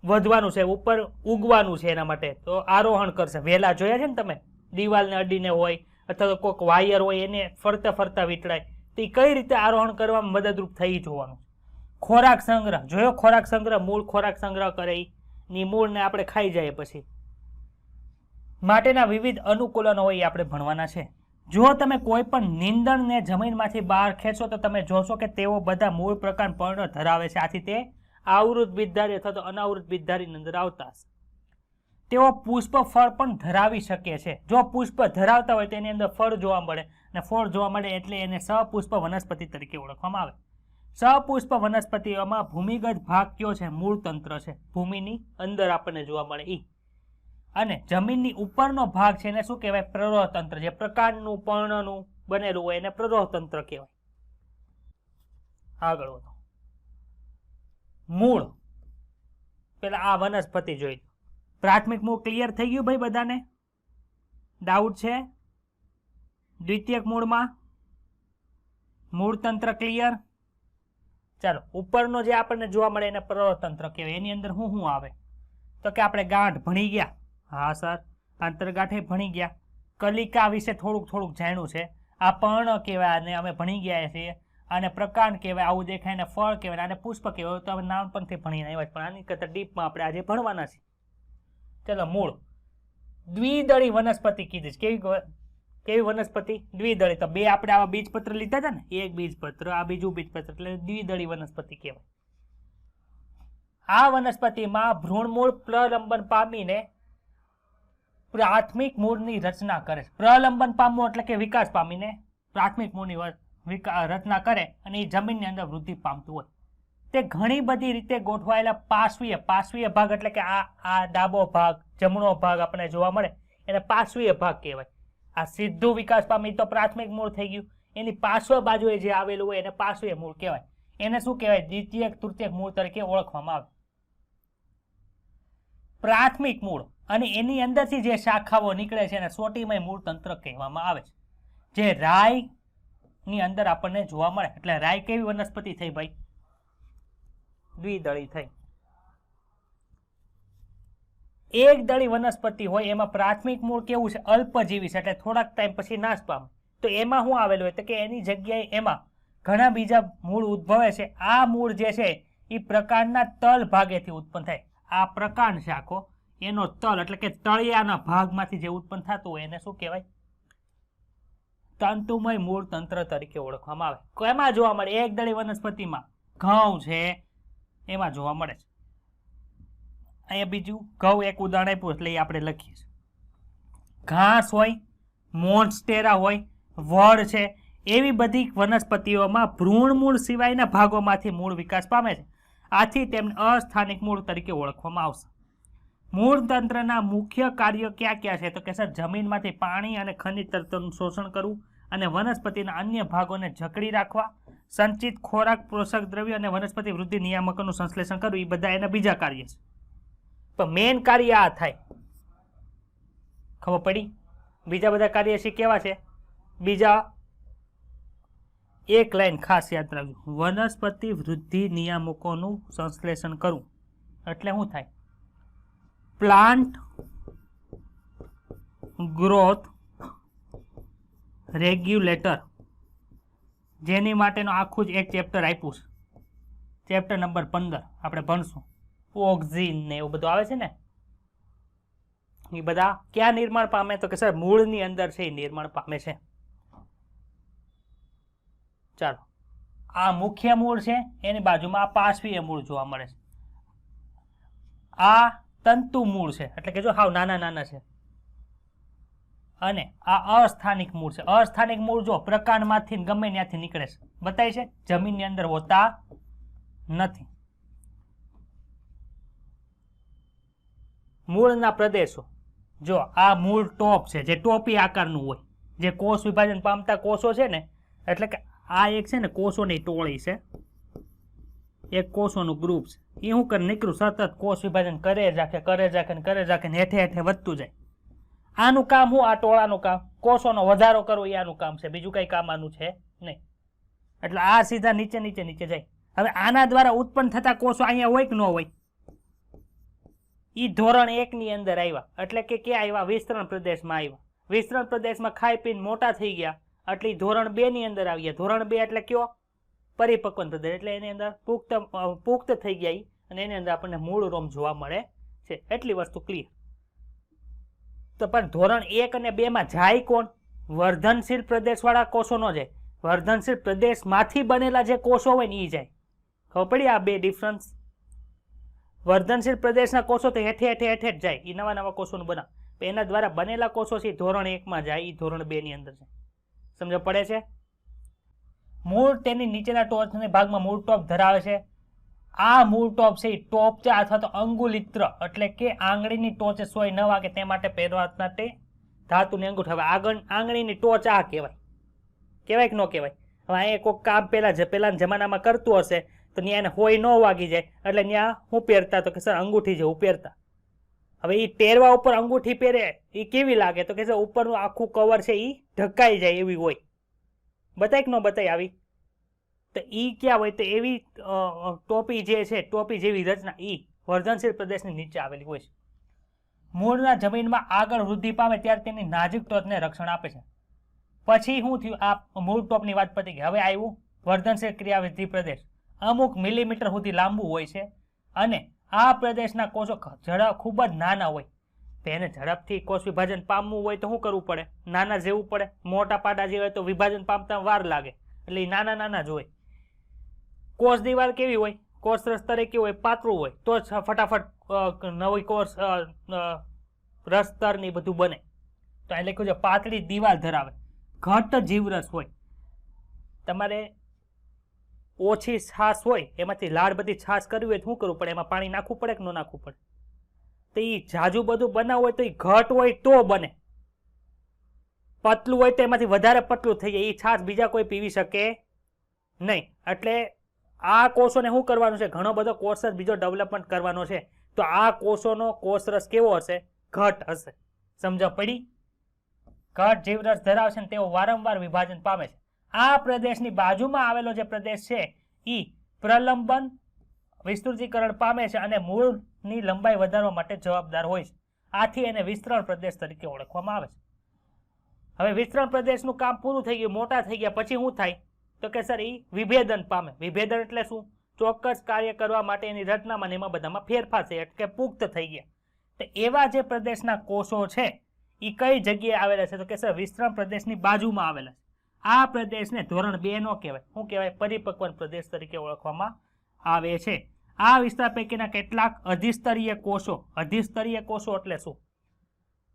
વધવાનું છે, ઉપર ઉગવાનું છે. એના માટે તો આરોહણ કરશે. વેલા જોયા છે ને તમે, દિવાલને અડીને હોય અથવા તો કોઈક વાયર હોય એને ફરતા ફરતા વીંટળાય. તો એ કઈ રીતે આરોહણ કરવામાં મદદરૂપ થઈ જોવાનું. ખોરાક સંગ્રહ જોયો, ખોરાક સંગ્રહ, મૂળ ખોરાક સંગ્રહ કરે ની મૂળને આપણે ખાઈ જાય પછી માટેના વિવિધ અનુકૂલનો હોય એ આપણે ભણવાના છે. જો તમે કોઈ પણ નીંદણને જમીનમાંથી બહાર ખેંચો તો તમે જોશો કે તેઓ બધા મૂળ પ્રકાર પર્ણ ધરાવે છે. આથી તે આવૃત બીજધારી અથવા તો અનાવૃત બીજધારીની અંદર આવતા હશે. તેઓ પુષ્પ ફળ પણ ધરાવી શકે છે. જો પુષ્પ ધરાવતા હોય તો એની અંદર ફળ જોવા મળે, અને ફળ જોવા મળે એટલે એને સપુષ્પ વનસ્પતિ તરીકે ઓળખવામાં આવે. સપુષ્પ વનસ્પતિઓમાં ભૂમિગત ભાગ કયો છે? મૂળ તંત્ર છે. ભૂમિની અંદર આપણને જોવા મળે ઈ. અને જમીનની ઉપરનો ભાગ છે એને શું કહેવાય? પ્રરોહ તંત્ર. જે પ્રકાંડનું પર્ણનું બનેલું હોય એને પ્રરોહ તંત્ર કહેવાય. આગળ વધો. મૂળ પેલા આ વનસ્પતિ જોઈ. પ્રાથમિક મૂળ ક્લિયર થઈ ગયું ભાઈ બધાને? ડાઉટ છે? દ્વિતીયક મૂળમાં મૂળ તંત્ર ક્લિયર? ચાલો, ઉપરનો જે આપણને જોવા મળે એને પ્રરોહ તંત્ર કહેવાય. એની અંદર શું આવે? તો કે આપણે ગાંઠ ભણી ગયા. હા સર, આંતરગાંઠે ભણી ગયા. કલિકા વિશે થોડુંક જાણ્યું છે. આ પર્ણ કહેવાય અને અમે ભણી ગયા છીએ. આને પ્રકાંડ કહેવાય, આવું દેખાય, ને ફળ કહેવાય, આને પુષ્પ કહેવાય. તો અમે નામ પરથી ભણીને આવ્યા, પણ આની કરતા ડીપમાં આપણે આજે ભણવાના છીએ. ચલો, મૂળ દ્વિદળી વનસ્પતિ કીધી છે. કેવી વનસ્પતિ? દ્વિદળી. તો બે આપણે આવા બીજપત્ર લીધા હતા ને, એક બીજપત્ર, આ બીજું બીજપત્ર, એટલે દ્વિદળી વનસ્પતિ કહેવાય. આ વનસ્પતિમાં ભ્રૂણમૂળ પ્રલંબન પામીને પ્રાથમિક મૂળની રચના કરે છે. પ્રલંબન પામવું એટલે કે વિકાસ પામીને પ્રાથમિક મૂળની રચના કરે અને એ જમીનની અંદર વૃદ્ધિ પામતું હોય. તે ઘણી બધી રીતે ગોઠવાયેલા પાર્શ્વીય ભાગ એટલે કે આ ડાબો ભાગ, જમણો ભાગ આપણે જોવા મળે એને પાર્શ્વીય ભાગ કહેવાય. આ સીધું વિકાસ પામી તો પ્રાથમિક મૂળ થઈ ગયું. એની પાર્શ્વ બાજુએ જે આવેલું હોય એને પાર્શ્વીય મૂળ કહેવાય. એને શું કહેવાય? દ્વિતીયક તૃતીયક મૂળ તરીકે ઓળખવામાં આવે. પ્રાથમિક મૂળ અને એની અંદરથી જે શાખાઓ નીકળે છે એને સોટીમય મૂળ તંત્ર કહેવામાં આવે છે. જે રાય ની અંદર આપણને જોવા મળે. એટલે રાય કેવી વનસ્પતિ થઈ ભાઈ? દ્વિદળી થઈ. એક દળી વનસ્પતિ હોય એમાં પ્રાથમિક મૂળ કેવું છે? અલ્પજીવી છે, એટલે થોડાક ટાઈમ પછી નાશ પામે. તો એમાં શું આવેલું હોય? તો કે એની જગ્યાએ એમાં ઘણા બીજા મૂળ ઉદ્ભવે છે. આ મૂળ જે છે એ પ્રકાંડના તલ ભાગેથી ઉત્પન્ન થાય. આ પ્રકાંડ છે આખો, એનો તલ એટલે કે તળિયાના ભાગમાંથી જે ઉત્પન્ન થતું હોય એને શું કહેવાય? તંતુમય મૂળ તંત્ર તરીકે ઓળખવામાં આવે. એમાં જોવા મળે એક દળી વનસ્પતિમાં ઘઉં છે એમાં જોવા મળે છે. અહીંયા બીજું ઘઉં એક ઉદાહરણ આપ્યું એટલે આપણે લખીએ છીએ. ઘાસ હોય, મોન્સ્ટેરા હોય, વડ છે, એવી બધી વનસ્પતિઓમાં ભ્રૂણમૂળ સિવાયના ભાગોમાંથી મૂળ વિકાસ પામે છે. આથી તેમને અસ્થાનિક મૂળ તરીકે ઓળખવામાં આવશે. મૂળ તંત્રના મુખ્ય કાર્યો ક્યાં ક્યાં છે? તો કે સર જમીનમાંથી પાણી અને ખનિજ તત્વોનું શોષણ કરવું અને વનસ્પતિના અન્ય ભાગોને જકડી રાખવા, સંચિત ખોરાક, પોષક દ્રવ્ય અને વનસ્પતિ વૃદ્ધિ નિયામકોનું સંશ્લેષણ કરવું, એ બધા એના બીજા કાર્ય છે. પણ મેઇન કાર્ય આ થાય. ખબર પડી? બીજા બધા કાર્ય છે કેવા છે? બીજા એક લાઈન ખાસ યાદ રાખજો, વનસ્પતિ વૃદ્ધિ નિયામકોનું સંશ્લેષણ કરવું. એટલે શું થાય? પ્લાન્ટ ગ્રોથ રેગ્યુલેટર, જેની માટેનું આખું જ એક ચેપ્ટર આપ્યું છે, ચેપ્ટર નંબર 15 આપણે ભણશું. ઓક્ઝિન ને એવું બધું આવે છે ને, એ બધા ક્યાં નિર્માણ પામે? તો કે સર મૂળની અંદર છે એ નિર્માણ પામે છે. ચાલો, આ મુખ્ય મૂળ છે, એની બાજુમાં આ પાર્શ્વીય મૂળ જોવા મળે છે. આ તંતુ મૂળ છે, એટલે કે જો હાવ નાના નાના છે. અને આ અસ્થાનિક મૂળ છે. અસ્થાનિક મૂળ જો પ્રકાંડમાંથી ગમે ત્યાંથી નીકળે છે, બતાય છે, જમીનની અંદર હોતા નથી. મૂળના પ્રદેશો, જો આ મૂળ ટોપ છે, જે ટોપી આકારનું હોય, જે કોષ વિભાજન પામતા કોષો છે ને, એટલે કે આ એક છે ને કોષોની ટોળી છે, એક કોષોનું ગ્રુપ છે. એ શું કરે? નીકળું સતત કોષ વિભાજન કરે જ રાખે ને હેઠે હેઠે વધતું જાય. આનું કામ શું? આ ટોળાનું કામ કોષોનો વધારો કરવો, એ આનું કામ છે, બીજું કઈ કામ આનું છે નહીં. એટલે આ સીધા નીચે નીચે નીચે જાય. હવે આના દ્વારા ઉત્પન્ન થતા કોષો અહીંયા હોય કે ન હોય? ઈ ધોરણ 1 ની અંદર આવ્યા, એટલે કે ક્યાં આવ્યા? વિસ્તરણ પ્રદેશમાં આવ્યા. વિસ્તરણ પ્રદેશમાં ખાઈ પીને મોટા થઈ ગયા, એટલે ધોરણ 2 ની અંદર આવ્યા. ધોરણ 2 એટલે કયો? પરિપક્વન પ્રદેશ, એટલે એની અંદર પુખ્ત થઈ ગયા, અને એની અંદર આપણને મૂળ રોમ જોવા મળે છે. એટલી વસ્તુ ક્લિયર. તો પણ ધોરણ 1 અને 2 માં જાય કોણ? વર્ધનશીલ પ્રદેશ વાળા કોષો નો જાય. વર્ધનશીલ પ્રદેશમાંથી બનેલા જે કોષો હોય ને એ જાય. ખબર પડી આ બે ડિફરન્સ? વર્ધનશીલ પ્રદેશના કોષો તો હેઠે હેઠે હેઠે જ જાય, એ નવા નવા કોષોનું બનાવ. એના દ્વારા બનેલા કોષો છે ધોરણ 1 માં જાય, એ ધોરણ 2 ની અંદર છે. સમજ પડે છે? મૂળ તેની નીચેના ટોચના ભાગમાં મૂળ ટોપ ધરાવે છે. આ મૂળ ટોપ છે એ ટોપચા અથવા તો અંગુલિત્ર, એટલે કે આંગળીની ટોચે સોય ન વાગે તે માટે પહેરવા માટે ધાતુની અંગૂઠ. હવે આગળ આંગળીની ટોચ આ કહેવાય, કહેવાય કે ન કહેવાય? હવે અહીંયા કોઈ કામ પેલા જમાનામાં કરતું હશે તો ત્યાં એને હોય ન વાગી જાય, એટલે ત્યાં હું પહેરતા? તો કે સર અંગૂઠી જેવું પહેરતા. હવે એ પહેરવા ઉપર અંગૂઠી પહેરે એ કેવી લાગે? તો કે સર ઉપરનું આખું કવર છે એ ઢકાઈ જાય એવી હોય. બતાય કે ન બતાય આવી? તો ઈ ક્યાં હોય? તો એવી ટોપી જે છે, ટોપી જેવી રચના ઈ વર્ધનશીલ પ્રદેશની નીચે આવેલી હોય છે. મૂળના જમીનમાં આગળ વૃદ્ધિ પામે ત્યારે તેની નાજુક ટોચને રક્ષણ આપે છે. પછી શું થયું? આ મૂળ ટોપની વાત પતી ગઈ. હવે આવ્યું વર્ધનશીલ ક્રિયાવિધિ પ્રદેશ. અમુક મિલીમીટર સુધી લાંબુ હોય છે, અને આ પ્રદેશના કોષો ખૂબ જ નાના હોય. તો એને ઝડપથી કોષ વિભાજન પામવું હોય તો શું કરવું પડે? નાના જેવું પડે. મોટા પાડા જે હોય તો વિભાજન પામતા વાર લાગે, એટલે એ નાના નાના જ હોય. કોષ દિવાલ કેવી હોય? કોષ રસ તરીકે હોય, પાતળું હોય, તો જ ફટાફટ નવી કોષ રસ્તર ને બધું બને. તો એટલે કે પાતળી દિવાલ ધરાવે, ઘટ જીવરસ હોય. તમારે ઓછી છાશ હોય, એમાંથી લાડ બધી છાશ કરવી હોય તો શું કરવું પડે? એમાં પાણી નાખવું પડે કે ન નાખવું પડે? તો એ જાજુ બધું બનાવવું હોય તો એ ઘટ હોય તો બને. પતલું હોય તો એમાંથી વધારે પતલું થઈ જાય, એ છાશ બીજા કોઈ પીવી શકે નહીં. એટલે આ કોષોને શું કરવાનું છે? ઘણો બધો કોષ બીજો ડેવલપમેન્ટ કરવાનો છે. તો આ કોષોનો કોષરસ કેવો હશે? ઘટ હશે. સમજ પડી? ઘટ જીવરસ ધરાવશે ને તેઓ વારંવાર વિભાજન પામે છે. આ પ્રદેશની બાજુમાં આવેલો જે પ્રદેશ છે એ પ્રલંબન વિસ્તૃતીકરણ પામે છે અને મૂળની લંબાઈ વધારવા માટે જવાબદાર હોય છે. આથી એને વિસ્તરણ પ્રદેશ તરીકે ઓળખવામાં આવે છે. હવે વિસ્તરણ પ્રદેશનું કામ પૂરું થઈ ગયું, મોટા થઈ ગયા, પછી શું થાય? તો કે સર એ વિભેદન પામે. વિભેદન એટલે શું? ચોક્કસ કાર્ય કરવા માટે એની રચનામાં એમાં બધામાં ફેરફાર છે, એટલે પુખ્ત થઈ ગયા. તો એવા જે પ્રદેશના કોષો છે એ કઈ જગ્યાએ આવેલા છે? તો કે સર વિસ્તરણ પ્રદેશની બાજુમાં આવેલા છે. આ પ્રદેશને ધોરણ 2 નો કહેવાય. શું કહેવાય? પરિપક્વન પ્રદેશ તરીકે ઓળખવામાં આવે છે. આ વિસ્તાર પૈકીના કેટલાક અધિસ્તરીય કોષો. અધિસ્તરીય કોષો એટલે શું?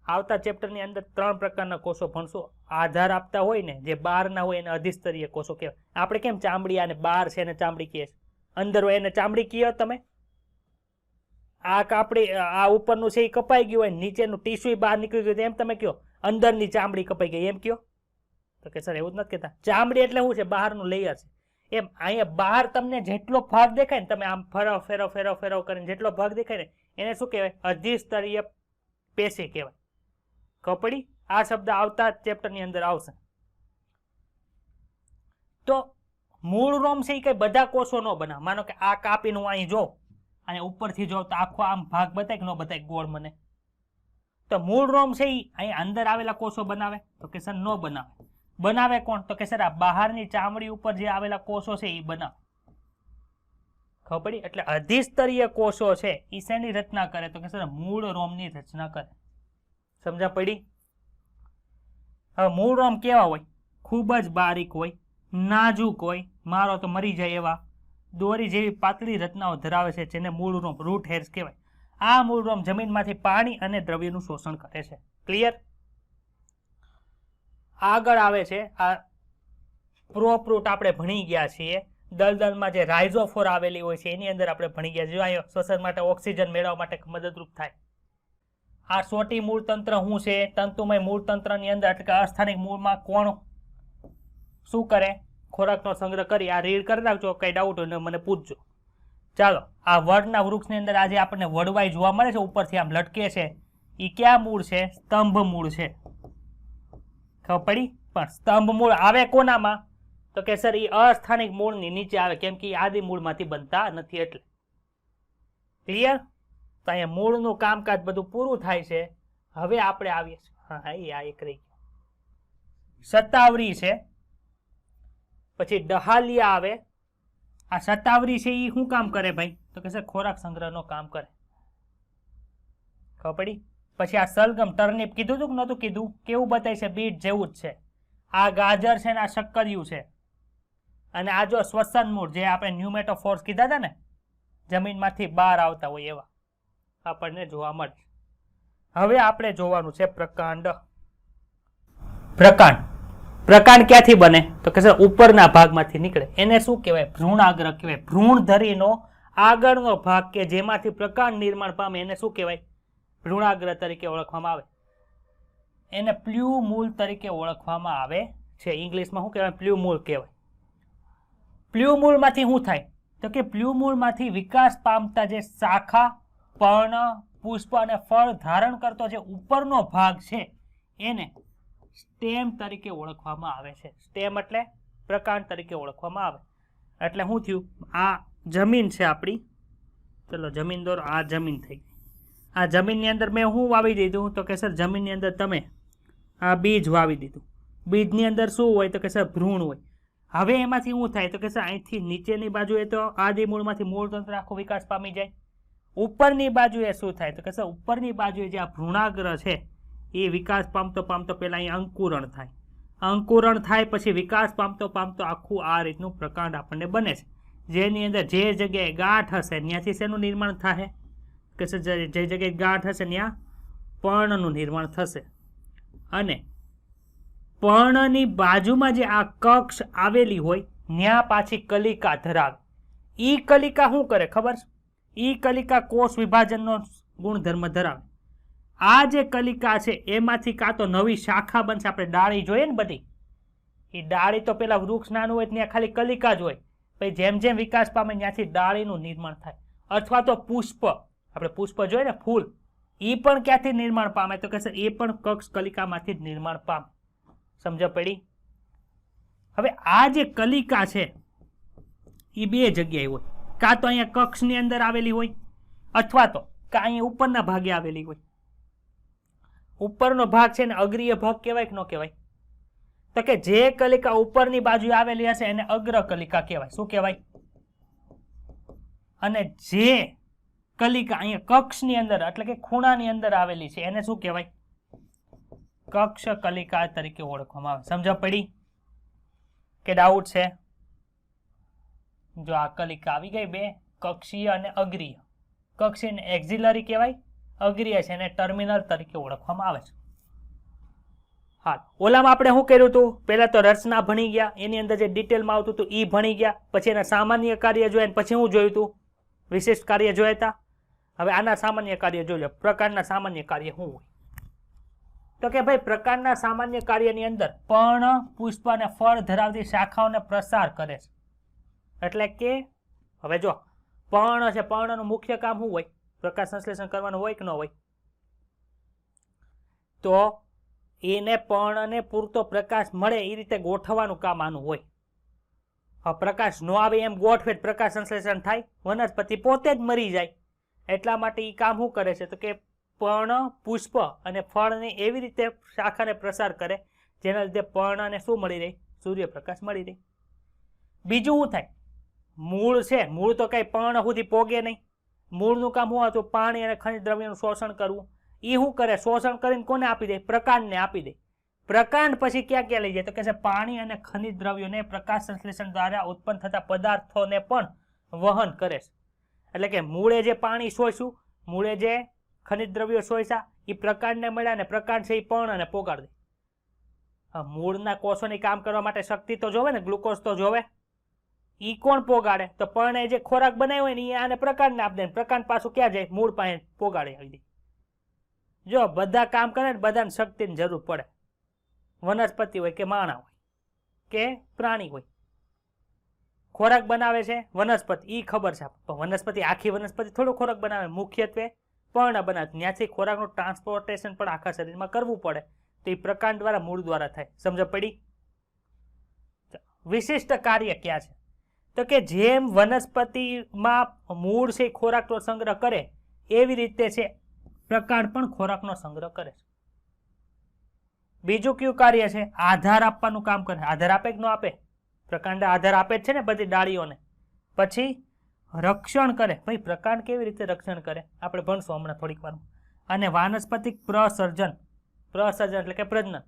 આવતા ચેપ્ટરની અંદર 3 પ્રકારના કોષો ભણશો. આધાર આપતા હોય ને, જે બહારના હોય એને અધિસ્તરીય કોષો કહેવાય. આપણે કેમ ચામડી આને બહાર છે એને ચામડી કહે છે, અંદર હોય એને ચામડી કહો તમે? આ કાપડી આ ઉપરનું છે એ કપાઈ ગયું હોય, નીચેનું ટીસ્યુ બહાર નીકળી ગયું એમ તમે કહો અંદરની ચામડી કપાઈ ગઈ એમ કહો? તો કે સર એવું જ નથી કહેતા. ચામડી એટલે શું છે? બહારનું લેયર છે. એમ અહીંયા બહાર તમને જેટલો ભાગ દેખાય ને, તમે આમ ફેરવ કરીને જેટલો ભાગ દેખાય ને એને શું કહેવાય? અધિસ્તરીય પેશી કહેવાય. ખબર પડી? આ શબ્દ આવતા ચેપ્ટરની અંદર આવશે. તો મૂળ રોમ છે એ કઈ બધા કોષો ન બનાવે. માનો કે આ કાપીને હું અહીં જો અને ઉપરથી જો તો આખો આમ ભાગ બતાય કે ન બતાય ગોળ મને? તો મૂળ રોમ છે એ અહીં અંદર આવેલા કોષો બનાવે? તો કે સર ન બનાવે. બનાવે કોણ? તો કે સર આ બહારની ચામડી ઉપર જે આવેલા કોષો છે એ બનાવે. ખબર પડી? એટલે અધિસ્તરીય કોષો છે એ શેની રચના કરે? તો કે સર મૂળ રોમની રચના કરે. સમજા પડી? હવે મૂળ રોમ કેવા હોય? ખૂબ જ બારીક હોય, નાજુક હોય, મારો તો મરી જાય એવા દોરી જેવી પાતળી રચનાઓ ધરાવે છે, જેને મૂળ રોમ રૂટ હેર્સ કહેવાય. આ મૂળ રોમ જમીનમાંથી પાણી અને દ્રવ્યનું શોષણ કરે છે. ક્લિયર? આગળ આવે છે આ પ્રોપરૂટ. આપણે ભણી ગયા છીએ દલદલમાં જે રાઇઝોફોર આવેલી હોય છે એની અંદર આપણે ભણી ગયા છીએ. અહીંયા શ્વસન માટે ઓક્સિજન મેળવવા માટે મદદરૂપ થાય. આ સોટી મૂળ તંત્ર શું છે? તંતુમય મૂળ તંત્રની અંદર એટલે કે અસ્થાનિક મૂળમાં કોણ શું કરે? ખોરાકનો સંગ્રહ કરી. આ રીડ કરી નાખજો, કઈ ડાઉટ હોય મને પૂછજો. ચાલો, આ વડના વૃક્ષની અંદર આજે આપણને વડવાઈ જોવા મળે છે, ઉપરથી આમ લટકે છે. એ ક્યાં મૂળ છે? સ્તંભ મૂળ છે. ખબર પડી? પણ સ્તંભ મૂળ આવે કોનામાં? તો કે સર એ અસ્થાનિક મૂળની નીચે આવે, કેમ કે આદિ મૂળમાંથી બનતા નથી એટલે. ક્લિયર? તો અહીંયા મૂળનું કામકાજ બધું પૂરું થાય છે. હવે આપણે આવીએ છીએ, હા એ આ એક રહી ગયું, શતાવરી છે. પછી ડહાલિયા આવે. આ શતાવરી છે એ શું કામ કરે ભાઈ? તો કે સર ખોરાક સંગ્રહનો કામ કરે. ખબર પડી? પછી આ સલગમ, ટર્નિપ કીધું હતું કે નહોતું કીધું? કેવું બતાય છે? બીટ જેવું જ છે. આ ગાજર છે ને આ શક્કરિયું છે. અને આ જો શ્વસન મૂળ જે આપણે ન્યુમેટોફોર્સ કીધા હતા ને, જમીનમાંથી બહાર આવતા હોય એવા આપણને જોવા મળે. હવે આપણે જોવાનું છે પ્રકાંડ. પ્રકાંડ પ્રકાંડ ક્યાંથી બને? તો કે સર ઉપરના ભાગમાંથી નીકળે. એને શું કહેવાય? ભ્રૂણાગ્ર કહેવાય. ભ્રૂણધરીનો આગળનો ભાગ કે જેમાંથી પ્રકાંડ નિર્માણ પામે એને શું કહેવાય? ભ્રૂણાગ્ર તરીકે ઓળખવામાં આવે. એને પ્લ્યુમૂલ તરીકે ઓળખવામાં આવે છે. ઇંગ્લિશમાં શું કહેવાય? પ્લ્યુમૂલ કહેવાય. પ્લ્યુમૂલમાંથી શું થાય? તો કે પ્લ્યુમૂલમાંથી વિકાસ પામતા જે શાખા, પર્ણ, પુષ્પ અને ફળ ધારણ કરતો જે ઉપરનો ભાગ છે એને સ્ટેમ તરીકે ઓળખવામાં આવે છે. સ્ટેમ એટલે પ્રકાંડ તરીકે ઓળખવામાં આવે. એટલે શું થયું? આ જમીન છે આપણી. ચલો જમીન દોરો. આ જમીન થઈ ગઈ. આ જમીનની અંદર મેં શું વાવી દીધું? તો કે સર જમીનની અંદર તમે આ બીજ વાવી દીધું. બીજની અંદર શું હોય? તો કે સર ભ્રૂણ હોય. હવે એમાંથી શું થાય? તો કે સર અહીંથી નીચેની બાજુએ તો આદિ મૂળમાંથી મૂળતંત્ર આખો વિકાસ પામી જાય. ઉપરની બાજુએ શું થાય? તો કે સર ઉપરની બાજુએ જે આ ભ્રૂણાગ્ર છે એ વિકાસ પામતો પામતો પહેલા અહીં અંકુરણ થાય. અંકુરણ થાય પછી વિકાસ પામતો પામતો આખું આ રીતનું પ્રકાંડ આપણને બને છે, જેની અંદર જે જગ્યાએ ગાંઠ હશે ત્યાંથી શેનું નિર્માણ થાય? કે સર જે જગ્યાએ ગાંઠ હશે ત્યાં પર્ણનું નિર્માણ થશે. અને પર્ણની બાજુમાં જે આ કક્ષ આવેલી હોય ત્યાં પાછી કલિકા ધરાવે. ઈ કલિકા શું કરે ખબર છે? ઈ કલિકા કોષ વિભાજનનો ગુણધર્મ ધરાવે. આ જે કલિકા છે એમાંથી કાં તો નવી શાખા બનશે. આપણે ડાળી જોઈએ ને બધી, એ ડાળી તો પેલા વૃક્ષ નાનું હોય ત્યાં ખાલી કલિકા જ હોય, પછી જેમ જેમ વિકાસ પામે ત્યાંથી ડાળીનું નિર્માણ થાય. અથવા તો પુષ્પ, આપણે પુષ્પ જોઈએ ને ફૂલ, એ પણ ક્યાંથી નિર્માણ પામે? તો કે સર એ પણ કક્ષ કલિકામાંથી જ નિર્માણ પામે. સમજ પડી? હવે આ જે કલિકા છે એ બે જગ્યાએ હોય. કાં તો અહીંયા કક્ષની અંદર આવેલી હોય, અથવા તો અહીંયા ઉપરના ભાગે આવેલી હોય. ઉપરનો ભાગ છે ને અગ્રીય ભાગ કહેવાય કે ન કહેવાય? તો કે જે કલિકા ઉપરની બાજુ આવેલી હશે એને અગ્ર કલિકા કહેવાય. શું કહેવાય? અને જે કલિકા અહીંયા કક્ષની અંદર એટલે કે ખૂણાની અંદર આવેલી છે એને શું કહેવાય? કક્ષ કલિકા તરીકે ઓળખવામાં આવે. સમજ પડી કે ડાઉટ છે? જો આ કલિકા આવી ગઈ બે, કક્ષીય અને અગ્રીય. કક્ષીય એક્ઝિલરી કહેવાય, અગ્રીય છે એને ટર્મિનલ તરીકે ઓળખવામાં આવે છે. હા, ઓલામાં આપણે શું કર્યું હતું? પહેલા તો રચના ભણી ગયા, એની અંદર જે ડિટેલમાં આવતું હતું એ ભણી ગયા, પછી એના સામાન્ય કાર્ય જોયા, પછી હું જોયું હતું વિશિષ્ટ કાર્ય જોયા હતા. હવે આના સામાન્ય કાર્ય જોઈ લો. પ્રકારના સામાન્ય કાર્ય શું હોય? તો કે ભાઈ પ્રકારના સામાન્ય કાર્યની અંદર પર્ણ, પુષ્પ અને ફળ ધરાવતી શાખાઓને પ્રસાર કરે છે. એટલે કે હવે જો પર્ણ છે, પર્ણનું મુખ્ય કામ શું હોય? પ્રકાશ સંશ્લેષણ કરવાનું હોય કે ન હોય? તો એને પર્ણને પૂરતો પ્રકાશ મળે એ રીતે ગોઠવવાનું કામ આનું હોય. પ્રકાશ ન આવે એમ ગોઠવે પ્રકાશ સંશ્લેષણ થાય, વનસ્પતિ પોતે જ મરી જાય. એટલા માટે એ કામ શું કરે છે તો કે પર્ણ, પુષ્પ અને ફળને એવી રીતે શાખાને પ્રસાર કરે જેના લીધે પર્ણને શું મળી રહે? સૂર્યપ્રકાશ મળી રહે. બીજું શું થાય? મૂળ છે, મૂળ તો કઈ પર્ણ સુધી પોગે નહીં. મૂળનું કામ શું હતું? પાણી અને ખનિજ દ્રવ્યનું શોષણ કરવું. એ શું કરે? શોષણ કરીને કોને આપી દે? પ્રકાંડને આપી દે. પ્રકાંડ પછી ક્યાં ક્યાં લઈ જાય તો કે છે પાણી અને ખનિજ દ્રવ્યોને પ્રકાશ સંશ્લેષણ દ્વારા ઉત્પન્ન થતા પદાર્થોને પણ વહન કરે છે. એટલે કે મૂળે જે પાણી શોષ્યું, મૂળે જે ખનિજ દ્રવ્યો શોષ્યા, એ પ્રકાંડને મળ્યા ને પ્રકાંડ છે એ પર્ણને પોગાડી દે. મૂળના કોષોની કામ કરવા માટે શક્તિ તો જોવે ને, ગ્લુકોઝ તો જોવે. ઈ કોણ પોગાડે? તો પર્ણે જે ખોરાક બનાવ્યો હોય ને એ આને પ્રકાંડને આપી દે. પ્રકાંડ પાછું ક્યાં જાય? મૂળ પાસે પોગાડી આવી દે. જો બધા કામ કરે ને બધાને શક્તિની જરૂર પડે. વનસ્પતિ હોય કે માણા હોય કે પ્રાણી હોય, ખોરાક બનાવે છે વનસ્પતિ, ઈ ખબર છે. પણ વનસ્પતિ આખી વનસ્પતિ થોડો ખોરાક બનાવે, મુખ્યત્વે પર્ણ બનાવે. ત્યાંથી ખોરાકનું ટ્રાન્સપોર્ટેશન પણ આખા શરીરમાં કરવું પડે. તો એ પ્રકાંડ દ્વારા, મૂળ દ્વારા થાય. સમજ પડી? વિશિષ્ટ કાર્ય ક્યાં છે તો કે જેમ વનસ્પતિમાં મૂળ છે ખોરાકનો સંગ્રહ કરે એવી રીતે છે પ્રકાંડ પણ ખોરાકનો સંગ્રહ કરે છે. બીજું કયું કાર્ય છે? આધાર આપવાનું કામ કરે. આધાર આપે કે ન આપે? પ્રકાંડ આધાર આપે જ છે ને બધી ડાળીઓને. પછી રક્ષણ કરે. ભાઈ પ્રકાંડ કેવી રીતે રક્ષણ કરે આપણે ભણશું હમણાં થોડીક વાર. અને વાનસ્પતિક પ્રસર્જન. પ્રસર્જન એટલે કે પ્રજનન.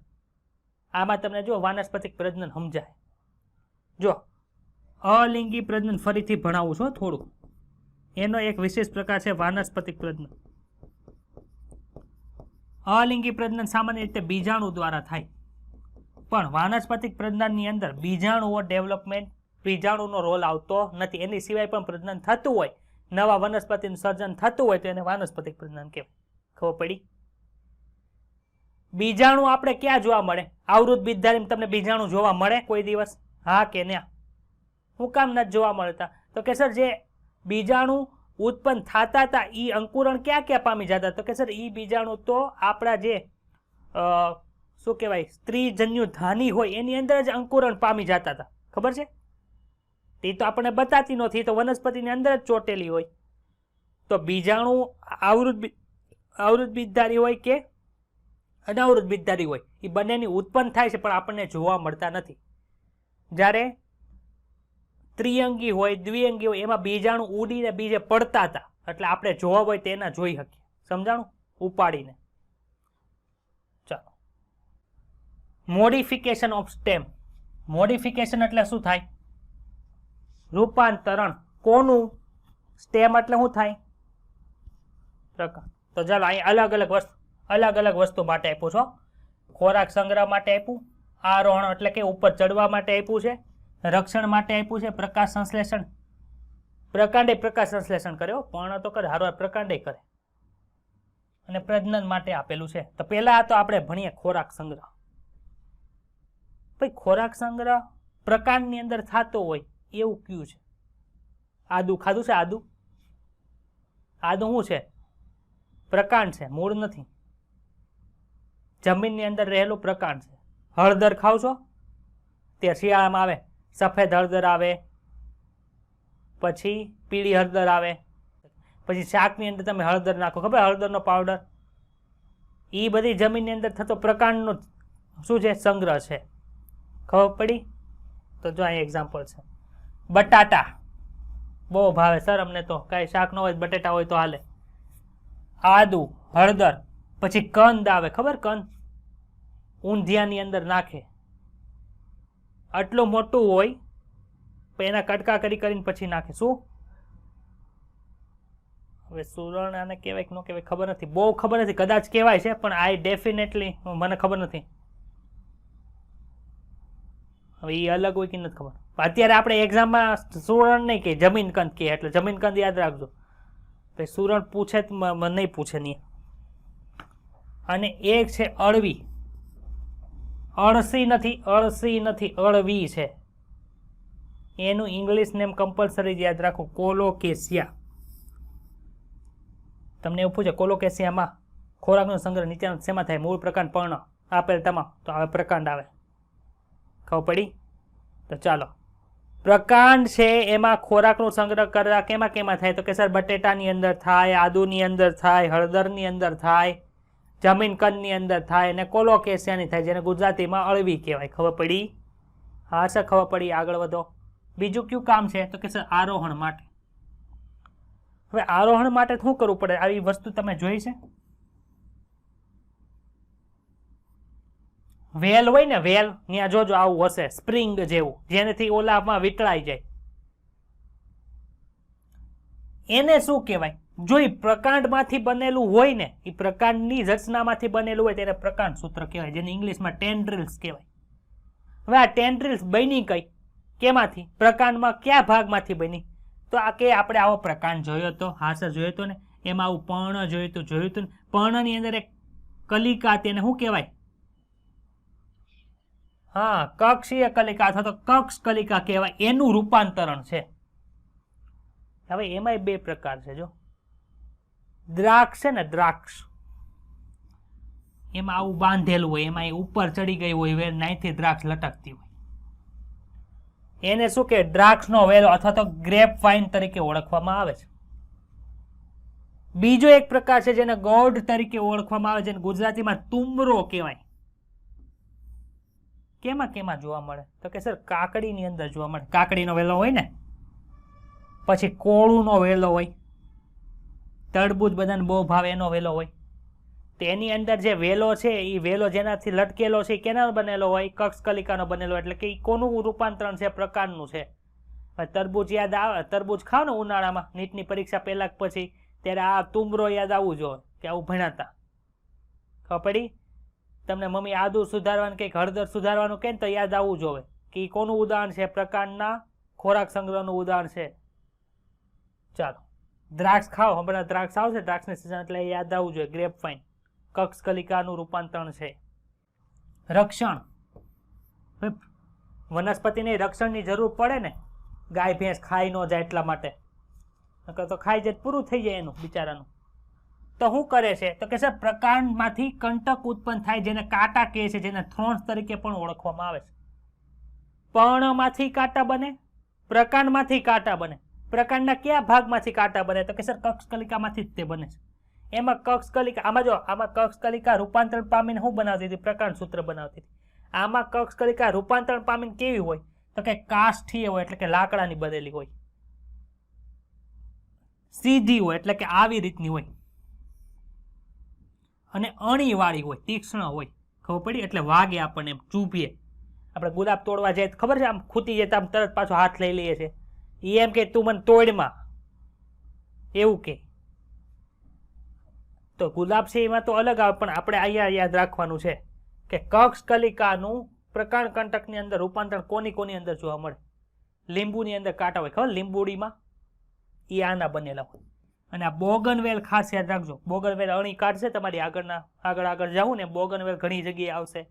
આમાં તમને જો વાનસ્પતિક પ્રજનન સમજાય. જો અલિંગી પ્રજનન ફરીથી ભણાવું છું થોડું. એનો એક વિશેષ પ્રકાર છે વાનસ્પતિક પ્રજનન. અલિંગી પ્રજનન સામાન્ય રીતે બીજાણુ દ્વારા થાય, પણ વાનસ્પતિક પ્રજનનની અંદર બીજાણુઓ ડેવલપમેન્ટ, બીજાણુનો રોલ આવતો નથી. એની સિવાય પણ પ્રજનન થતું હોય, નવા વનસ્પતિનું સર્જન થતું હોય તો એને વાનસ્પતિક પ્રજનન કહેવાય. ખબર પડી? બીજાણુ આપણે ક્યાં જોવા મળે? આવૃત બીજધારીમાં તમને બીજાણુ જોવા મળે કોઈ દિવસ? હા કે ના? હું કામ નથી જોવા મળતા? તો કે સર જે બીજાણુ ઉત્પન્ન થતા હતા એ અંકુરણ ક્યાં ક્યાં પામી જતા? તો કે સર એ બીજાણુ તો આપણા જે શું કહેવાય સ્ત્રીજન્યુ ધાની હોય એની અંદર જ અંકુરણ પામી જતા હતા. ખબર છે? તે તો આપણને બતાતી નથી, તો વનસ્પતિની અંદર જ ચોટેલી હોય. તો બીજાણુ આવૃત બીજધારી હોય કે અનાવૃત બીજધારી હોય, એ બંનેની ઉત્પન્ન થાય છે પણ આપણને જોવા મળતા નથી. જ્યારે ત્રિઅંગી હોય, દ્વિઅંગી હોય, એમાં બીજાણુ ઉડીને બીજે પડતા હતા, એટલે આપણે જોવા હોય તેના જોઈ શકીએ. સમજાણું? ઉપાડીને. ચાલો, મોડિફિકેશન ઓફ સ્ટેમ. મોડિફિકેશન એટલે શું થાય? રૂપાંતરણ. કોનું? સ્ટેમ એટલે શું થાય? પ્રકાંડ. તો ચાલો અહીં અલગ અલગ વસ્તુ માટે આપ્યું છો. ખોરાક સંગ્રહ માટે આપ્યું, આરોહણ એટલે કે ઉપર ચડવા માટે આપ્યું છે, રક્ષણ માટે આપ્યું છે, પ્રકાશ સંશ્લેષણ. પ્રકાંડે પ્રકાશ સંશ્લેષણ કર્યો, પર્ણ તો કરે, હારવાર પ્રકાંડે કરે, અને પ્રજનન માટે આપેલું છે. તો પહેલા તો આપણે ભણીએ ખોરાક સંગ્રહ. ભાઈ ખોરાક સંગ્રહ પ્રકાંડની અંદર થતો હોય એવું કયું છે? આદુ ખાધું છે? આદુ શું છે? પ્રકાંડ છે, મૂળ નથી. જમીનની અંદર રહેલું પ્રકાંડ છે. હળદર ખાવ છો? તે શિયાળામાં આવે, સફેદ હળદર આવે, પછી પીળી હળદર આવે, પછી શાકની અંદર તમે હળદર નાખો, ખબર હળદરનો પાવડર. એ બધી જમીનની અંદર થતો પ્રકાંડનો શું છે? સંગ્રહ છે. ખબર પડી? તો જો અહીં એક્ઝામ્પલ છે. બટાટા બહુ ભાવે સર અમને, તો કાંઈ શાક ન હોય બટાટા હોય તો હાલે. આદુ, હળદર, પછી કંદ આવે, ખબર? કંદ ઊંધિયાની અંદર નાખે, આટલું મોટું હોય એના કટકા કરીને પછી નાખે. શું? હવે સુરણ આને કહેવાય કે ન કહેવાય ખબર નથી, બહુ ખબર નથી, કદાચ કહેવાય છે પણ આઈ ડેફિનેટલી મને ખબર નથી. હવે એ અલગ હોય કે નથી ખબર. અત્યારે આપણે એક્ઝામમાં સુરણ નહીં કે જમીન કંદ કહે, એટલે જમીન કંદ યાદ રાખજો. ભાઈ સુરણ પૂછે તો નહીં પૂછે નહીં. અને એક છે અળવી. અળસી નથી, અળવી છે. એનું ઇંગ્લિશ નેમ કમ્પલસરી યાદ રાખો, કોલોકેસિયા. તમને એવું પૂછે કોલોકેસિયામાં ખોરાકનો સંગ્રહ નીચેનો શેમાં થાય? મૂળ, પ્રકાંડ, પર્ણ આપેલ તમામ, તો હવે પ્રકાંડ આવે. ખબર પડી? તો ચાલો પ્રકાંડ છે એમાં ખોરાકનો સંગ્રહ કરવા કેમાં કેમાં થાય? તો કે સર બટેટાની અંદર થાય, આદુની અંદર થાય, હળદરની અંદર થાય, જમીન કંદની અંદર થાય, અને કોલોકેશિયાની થાય, જેને ગુજરાતીમાં અળવી કહેવાય. ખબર પડી? હા સર ખબર પડી. આગળ વધો. બીજું કયું કામ છે? તો કે સર આરોહણ માટે. હવે આરોહણ માટે શું કરવું પડે? આવી વસ્તુ તમે જોઈ છે? વેલ હોય ને, વેલ ત્યાં જોજો આવું હશે, સ્પ્રિંગ જેવું, જેનાથી ઓલામાં વીંટળાઈ જાય. એને શું કહેવાય? જો એ પ્રકાંડમાંથી બનેલું હોય ને, એ પ્રકાંડની રચનામાંથી બનેલું હોય તેને પ્રકાંડ સૂત્ર કહેવાય, જેને ઇંગ્લિશમાં ટેન્ડ્રિલ્સ કહેવાય. હવે આ ટેન્ડ્રિલ્સ બની કઈ? કેમાંથી? પ્રકાંડમાં કયા ભાગમાંથી બની? તો આ કે આપણે આવો પ્રકાંડ જોયો તો? હા સર જોયો તો ને. એમાં આવું પર્ણ જોયું હતું ને. પર્ણની અંદર એક કલિકા, તેને શું કહેવાય? હા, કક્ષીય કલિકા અથવા તો કક્ષ કલિકા કહેવાય. એનું રૂપાંતરણ છે. હવે એમાંય બે પ્રકાર છે. જો દ્રાક્ષ છે ને, દ્રાક્ષ, એમાં આવું બાંધેલું હોય, એમાં ઉપર ચડી ગઈ હોય, નાઈથી દ્રાક્ષ લટકતી હોય, એને શું કે? દ્રાક્ષનો વેલો અથવા તો ગ્રેપ વાઇન તરીકે ઓળખવામાં આવે છે. બીજો એક પ્રકાર છે જેને ગોળ તરીકે ઓળખવામાં આવે છે, જેને ગુજરાતીમાં તુમરો કહેવાય. કેમાં કેમાં જોવા મળે? તો કે સર કાકડીની અંદર જોવા મળે. કાકડીનો વેલો હોય ને, પછી કોળુનો વેલો હોય, તરબૂચ બધાને બહુ ભાવે એનો વેલો હોય. તો એની અંદર જે વેલો છે, એ વેલો જેનાથી લટકેલો છે, કેનો બનેલો હોય? કક્ષ કલિકાનો બનેલો. એટલે કે કોનું રૂપાંતરણ છે? પ્રકારનું છે. તરબૂચ યાદ આવે? તરબૂચ ખાવ ને ઉનાળામાં, નીટની પરીક્ષા પહેલા પછી, ત્યારે આ તુમરો યાદ આવવું જોઈએ કે આવું ભણાતા. ખબર પડી? તમને મમ્મી આદુ સુધારવાનું કે હળદર સુધારવાનું કે તો યાદ આવવું જોઈએ કે એ કોનું ઉદાહરણ છે? પ્રકાંડના ખોરાક સંગ્રહનું ઉદાહરણ છે. ચાલો, દ્રાક્ષ ખાઓ, હમણાં દ્રાક્ષ આવશે, દ્રાક્ષની સિઝન, એટલે યાદ આવવું જોઈએ. ગ્રેપ વાઇન કક્ષ કલિકાનું રૂપાંતરણ છે. રક્ષણ, વનસ્પતિને રક્ષણની જરૂર પડે ને, ગાય ભેંસ ખાઈ ન જાય એટલા માટે. તો ખાઈ જાય પૂરું થઈ જાય એનું બિચારાનું. તો શું કરે છે? તો કે સર પ્રકાંડમાંથી કંટક ઉત્પન્ન થાય, જેને કાંટા કહે છે, જેને થ્રોન્સ તરીકે પણ ઓળખવામાં આવે છે. પર્ણમાંથી કાંટા બને, પ્રકાંડમાંથી કાંટા બને. પ્રકાંડના કયા ભાગમાંથી કાંટા બને? તો કે સર કક્ષ કલિકામાંથી જ તે બને છે. એમાં કક્ષ કલિકા, આમાં જો, આમાં કક્ષ કલિકા રૂપાંતરણ પામીને શું બનાવતી હતી? પ્રકાંડ સૂત્ર બનાવતી હતી. આમાં કક્ષ કલિકા રૂપાંતરણ પામીને કેવી હોય? તો કે કાષ્ઠીય હોય, એટલે કે લાકડાની બનેલી હોય. સીધી હોય, એટલે કે આવી રીતની હોય. અને અણીવાળી હોય, તીક્ષ્ણ હોય. ખબર પડી? એટલે વાગે આપણને, એમ ચૂભીએ. આપણે ગુલાબ તોડવા જાય ખબર છે, આમ ખૂતી જાય, આમ તરત પાછો હાથ લઈ લઈએ છે. એ એમ કે તું મને તોડમાં, એવું કે. તો ગુલાબ છે એમાં તો અલગ આવે, પણ આપણે અહીંયા યાદ રાખવાનું છે કે કક્ષ કલિકાનું પ્રકાંડ કંટકની અંદર રૂપાંતરણ કોની અંદર જોવા મળે? લીંબુની અંદર કાંટા હોય, ખબર? લીંબુડીમાં એ આના બનેલા હોય. અને આ બોગનવેલ ખાસ યાદ રાખજો. બોગનવેલ અણી કાઢશે તમારી આગળ જાવું ને, બોગનવેલ ઘણી જગ્યાએ આવશે,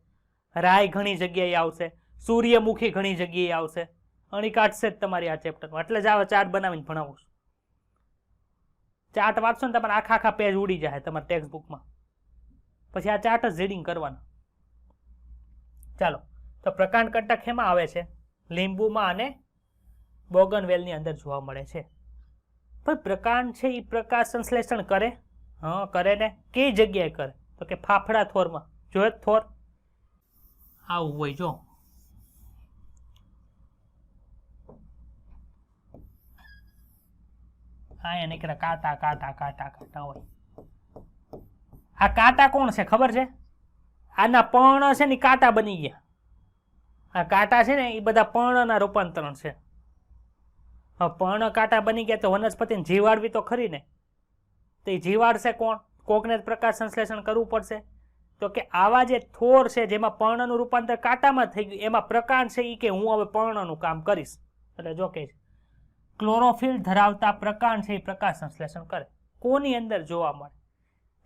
રાય ઘણી જગ્યાએ આવશે, સૂર્યમુખી ઘણી જગ્યાએ આવશે. અણી કાઢશે જ તમારી આ ચેપ્ટરમાં. એટલે જ આવા ચાર્ટ બનાવીને ભણાવું છું. ચાર્ટ વાંચશો ને તમારે આખા પેજ ઉડી જાય તમારા ટેક્સ્ટ બુકમાં. પછી આ ચાર્ટ જ રીડિંગ કરવાના. ચાલો, તો પ્રકાંડ કંટક એમાં આવે છે? લીંબુમાં અને બોગનવેલની અંદર જોવા મળે છે. પણ પ્રકાંડ છે એ પ્રકાશ સંશ્લેષણ કરે? હા કરે ને. કઈ જગ્યાએ કરે? તો કે ફાફડા થોરમાં. જો થોર આવું હોય, જો હા, નીકળે કાંટા કાંટા કાંટા કાંટા હોય. આ કાંટા કોણ છે ખબર છે? આના પર્ણ છે ને કાંટા બની ગયા. આ કાંટા છે ને એ બધા પર્ણના રૂપાંતરણ છે. પર્ણ કાંટા બની ગયા તો વનસ્પતિને જીવાડવી તો ખરી ને. તો એ જીવાડશે કોણ? કોકને પ્રકાશ સંશ્લેષણ કરવું પડશે. તો કે આવા જે થોર છે જેમાં પર્ણનું રૂપાંતર કાંટામાં થઈ ગયું, એમાં પ્રકાંડ છે એ કે હું હવે પર્ણનું કામ કરીશ. એટલે જો કે ક્લોરોફિલ ધરાવતા પ્રકાંડ છે એ પ્રકાશ સંશ્લેષણ કરે. કોની અંદર જોવા મળે?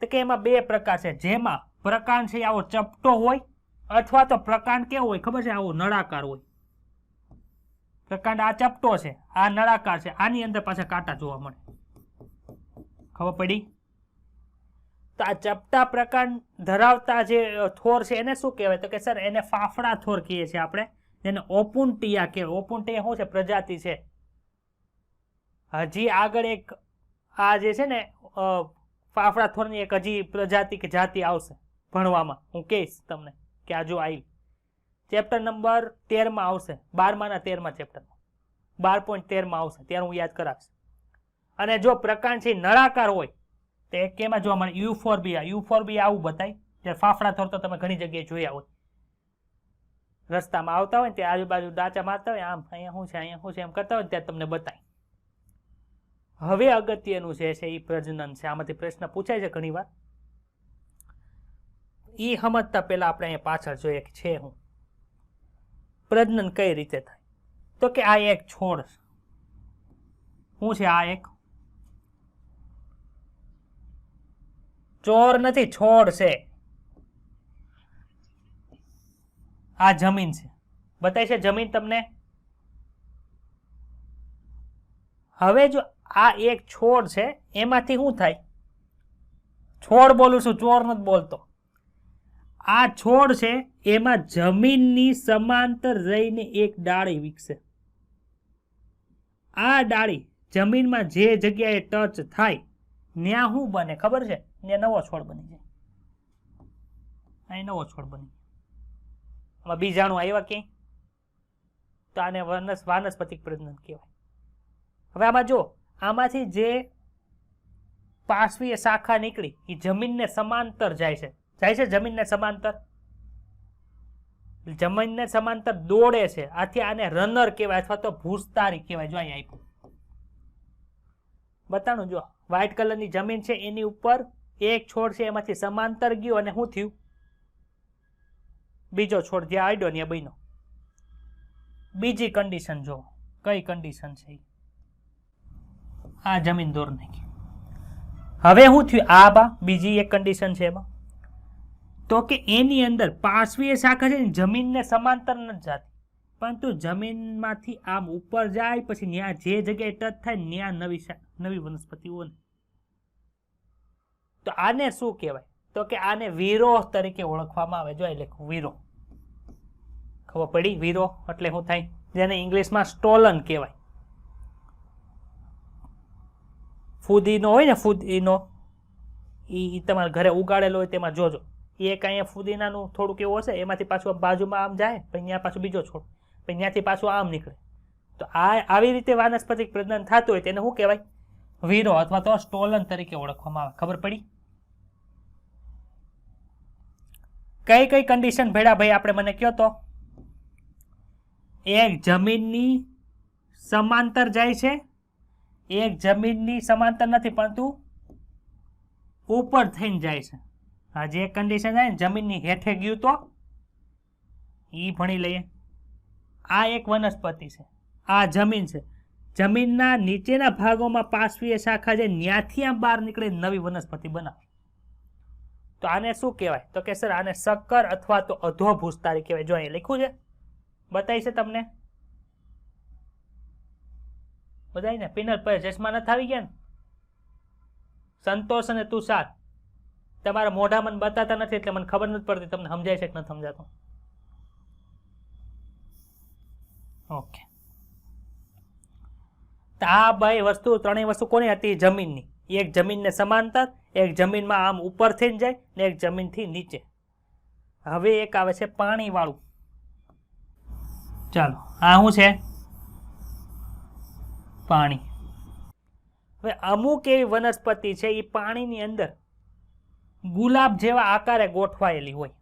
તો કે એમાં બે પ્રકાર છે, જેમાં પ્રકાંડ છે આવો ચપટો હોય, અથવા તો પ્રકાંડ કેવો હોય ખબર છે? આવો નળાકાર હોય. પ્રકાંડ આ ચપટો છે, આ નળાકાર છે, આની અંદર પાછા કાંટા જોવા મળે. ખબર પડી? તો આ ચપટા પ્રકાંડ ધરાવતા જે થોર છે એને શું કહેવાય? તો કે સર એને ફાફડા થોર કહીએ છીએ આપણે. જેને ઓપુન્ટિયા કહેવાય. ઓપુન્ટિયા શું છે? પ્રજાતિ છે. હજી આગળ એક આ જે છે ને ફાફડા થોરની એક હજી પ્રજાતિ કે જાતિ આવશે ભણવામાં. હું કહીશ તમને કે આ જો આવી ચેપ્ટર નંબર 13 માં આવશે, 12મા 13મા ચેપ્ટરમાં 12.13 માં આવશે, ત્યારે હું યાદ કરાવીશ. અને જો પ્રકાંડ છે નળાકાર હોય તો એક કેમાં જોવા મળે? યુફોર્બિયા. યુફોર્બિયા આવું બતાય. જે ફાફડા થોર તો તમે ઘણી જગ્યાએ જોયા હોય, રસ્તામાં આવતા હોય ને ત્યાં આજુબાજુ ડાચા મારતા હોય, આમ અહીંયા શું છે અહીંયા શું છે એમ કરતા હોય ત્યાં તમને બતાય. હવે અગત્યનું છે એ પ્રજનન છે. આમાંથી પ્રશ્ન પૂછાય છે ઘણી વાર. એ સમજતા પહેલા આપણે અહીંયા પાછળ જોઈએ કે છે હું પ્રજનન કઈ રીતે થાય. તો કે આ એક છોડ શું છે? આ એક ચોર નથી, છોડ છે. આ જમીન છે. બતાય છે જમીન તમને. હવે જો આ એક છોડ છે એમાંથી શું થાય? છોડ બોલું છું, ચોર નથી બોલતો. આ છોડ છે એમાં જમીનની સમાંતર રહીને એક ડાળી વિકસે. આ ડાળી જમીનમાં જે જગ્યાએ ટચ થાય ત્યાં શું બને ખબર છે? ત્યાં નવો છોડ બની જાય. અહીં નવો છોડ બની. આમાં બીજાણુ આવ્યા ક્યાંય? તો આને વાનસ્પતિક પ્રજનન કહેવાય. હવે આમાં જો આમાંથી જે પાર્શ્વીય શાખા નીકળી એ જમીનને સમાંતર જાય છે. જાય છે જમીનને સમાંતર. જમીનને સમાંતર દોડે છે. આથી આને રનર કહેવાય અથવા તો ભૂસ્તારી કહેવાય. જો અહીં આપ્યું બતાનું. જો વ્હાઇટ કલરની જમીન છે એની ઉપર એક છોડ છે એમાંથી સમાંતર ગયો અને શું થયું? બીજો છોડ જ્યાં આડ્યો ત્યાં બન્યો. બીજી કન્ડિશન જો કઈ કન્ડિશન છે? આ જમીન દોર નાખી. હવે શું થયું? આ બા બીજી એક કન્ડિશન છે એમાં તો કે એની અંદર પાર્શ્વીય શાખા છે જમીનને સમાંતર નથી જાતી, પરંતુ જમીનમાંથી આમ ઉપર જાય પછી ત્યાં જે જગ્યાએ ટચ થાય ત્યાં નવી વનસ્પતિઓ. તો આને શું કહેવાય? તો કે આને વિરોહ તરીકે ઓળખવામાં આવે. જો એ લખું વિરોહ. ખબર પડી? વિરોહ એટલે શું થાય? જેને ઇંગ્લિશમાં સ્ટોલન કહેવાય. ફુદીનો હોય ને, ફુદીનો એ તમારા ઘરે ઉગાડેલો હોય તેમાં જોજો. એક અહીંયા ફુદીનાનું થોડુંક એવું હશે, એમાંથી પાછું બાજુમાં આમ જાય, પછી ત્યાં પાછું બીજો છોડ, પછી ત્યાંથી પાછું આમ નીકળે. તો આવી રીતે વાનસ્પતિક પ્રજનન થતું હોય તેને શું કહેવાય? વિરોહ અથવા તો સ્ટોલન તરીકે ઓળખવામાં આવે. ખબર પડી? કઈ કઈ કન્ડિશન ભેડા ભાઈ આપણે મને કયો તો? એક જમીનની સમાંતર જાય છે, એક જમીનની સમાંતર નથી પરંતુ ઉપર થઈને જાય છે. આ જે કન્ડિશન છે ને જમીનની હેઠે ગયું તો એ ભણી લઈએ. આ એક વનસ્પતિ છે, આ જમીન છે. જમીનના નીચેના ભાગોમાં પાર્શ્વીય શાખા છે ત્યાંથી આમ બહાર નીકળે નવી વનસ્પતિ બનાવે. તો આને શું કહેવાય? તો કે સર આને શક્કર અથવા તો અધોભૂસ્તારી કહેવાય. જો અહીં લખ્યું છે, બતાવી છે તમને બધાને. પિનલ પર ચશ્મા નથી આવી ગયા ને? સંતોષ અને તુષાર તમારા મોઢા મને બતાતા નથી એટલે મને ખબર નથી પડતી તમને સમજાય છે કે નથી સમજાતું. ઓકે. તો આ બે વસ્તુ, ત્રણેય વસ્તુ કોની હતી? જમીનની. એક જમીનને સમાંતર, એક જમીનમાં આમ ઉપર થઈને જાય ને એક જમીનથી નીચે. હવે એક આવે છે પાણી વાળું. ચાલો આ શું છે? પાણી. હવે અમુક એવી વનસ્પતિ છે એ પાણીની અંદર ગુલાબ જેવા આકારે ગોઠવાયેલી હોય,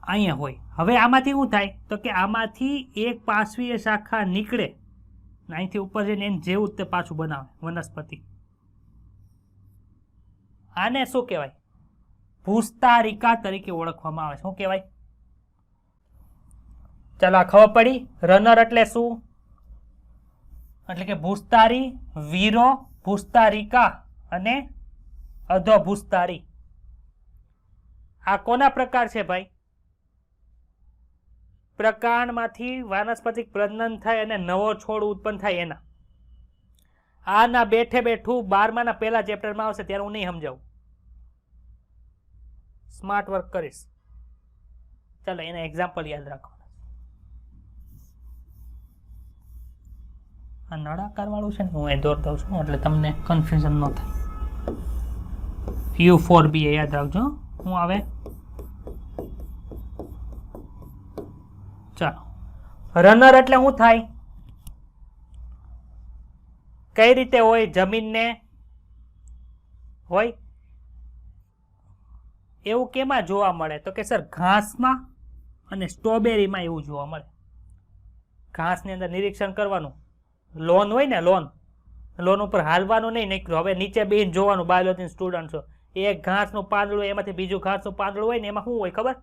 અહીંયા હોય. હવે આમાંથી શું થાય? તો કે આમાંથી એક પાર્શ્વીય શાખા નીકળે, અહીંથી ઉપર જઈને એને જેવું જ તે પાછું બનાવે વનસ્પતિ. આને શું કહેવાય? ભૂસ્તારિકા તરીકે ઓળખવામાં આવે. શું કહેવાય? ચાલો આ ખબર પડી. રનર એટલે શું? એટલે કે ભૂસ્તારી, વીરો, ભૂસ્તારિકા અને અધોભૂસ્તારી. આ કોના પ્રકાર છે ભાઈ? પ્રકાંડમાંથી વાનસ્પતિક પ્રજનન થાય અને નવો છોડ ઉત્પન્ન થાય એના. આના બેઠે બેઠું 12મા પહેલા ચેપ્ટરમાં આવશે ત્યારે હું નહીં સમજાવું. સ્માર્ટ વર્ક કરીશ. ચાલો એના એક્ઝામ્પલ યાદ રાખો. આ નળાકાર વાળું છે ને હું એ દોર દઉં છું એટલે તમને કન્ફ્યુઝન ન થાય. U4B યાદ રાખજો. હું આવે ચાલો રનર એટલે શું થાય? કઈ રીતે હોય? જમીનને હોય એવું કેમાં જોવા મળે? તો કે સર ઘાસમાં અને સ્ટ્રોબેરીમાં એવું જોવા મળે. ઘાસની અંદર નિરીક્ષણ કરવાનું, લોન હોય ને લોન ઉપર હાલવાનું નહીં નીકળ્યું. હવે નીચે બેન જોવાનું, બાયોલોજી સ્ટુડન્ટ છો, એક ઘાસનું પાંદડું એમાંથી બીજું ઘાસનું પાંદડું હોય ને એમાં શું હોય ખબર?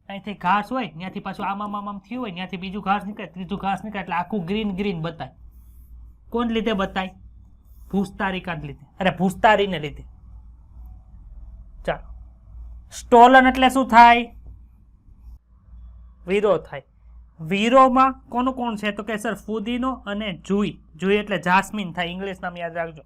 અહીંથી ઘાસ હોય ત્યાંથી પાછું આમ થયું હોય ત્યાંથી બીજું ઘાસ નીકળે, ત્રીજું ઘાસ નીકળે એટલે આખું ગ્રીન બતાય. કોણ લીધે બતાય? ભૂસ્તારિકા લીધે. અરે ભૂસ્તારીને લીધે. ચાલો સ્ટોલન એટલે શું થાય? વીરો થાય. વીરોમાં કોનું કોણ છે? તો કે સર ફુદીનો અને જુઈ એટલે જાસ્મીન થાય. ઇંગ્લિશ નામ યાદ રાખજો.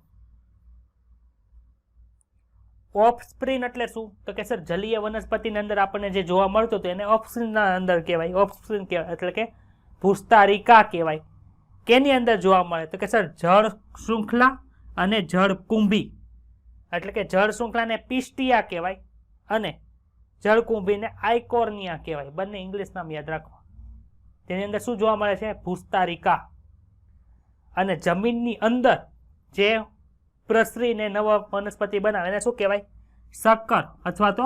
ઓફસ્પ્રિંગ એટલે શું? તો કે સર જલીય વનસ્પતિની અંદર આપણને જે જોવા મળતું હતું એને ઓફસ્પ્રિંગના અંદર કહેવાય. ઓફસ્પ્રિંગ કહેવાય એટલે કે ભૂસ્તારિકા કહેવાય. કેની અંદર જોવા મળે? તો કે સર જળ શૃંખલા અને જળ કુંભી એટલે કે જળ શૃંખલાને પિસ્ટિયા કહેવાય અને જળ કુંભીને આઇકોર્નિયા કહેવાય. બંને ઇંગ્લિશ નામ યાદ રાખવા. તેની અંદર શું જોવા મળે છે? ભૂસ્તારિકા. અને જમીનની અંદર જે પ્રસરીને નવા વનસ્પતિ બનાવે એને શું કહેવાય? શક્કર અથવા તો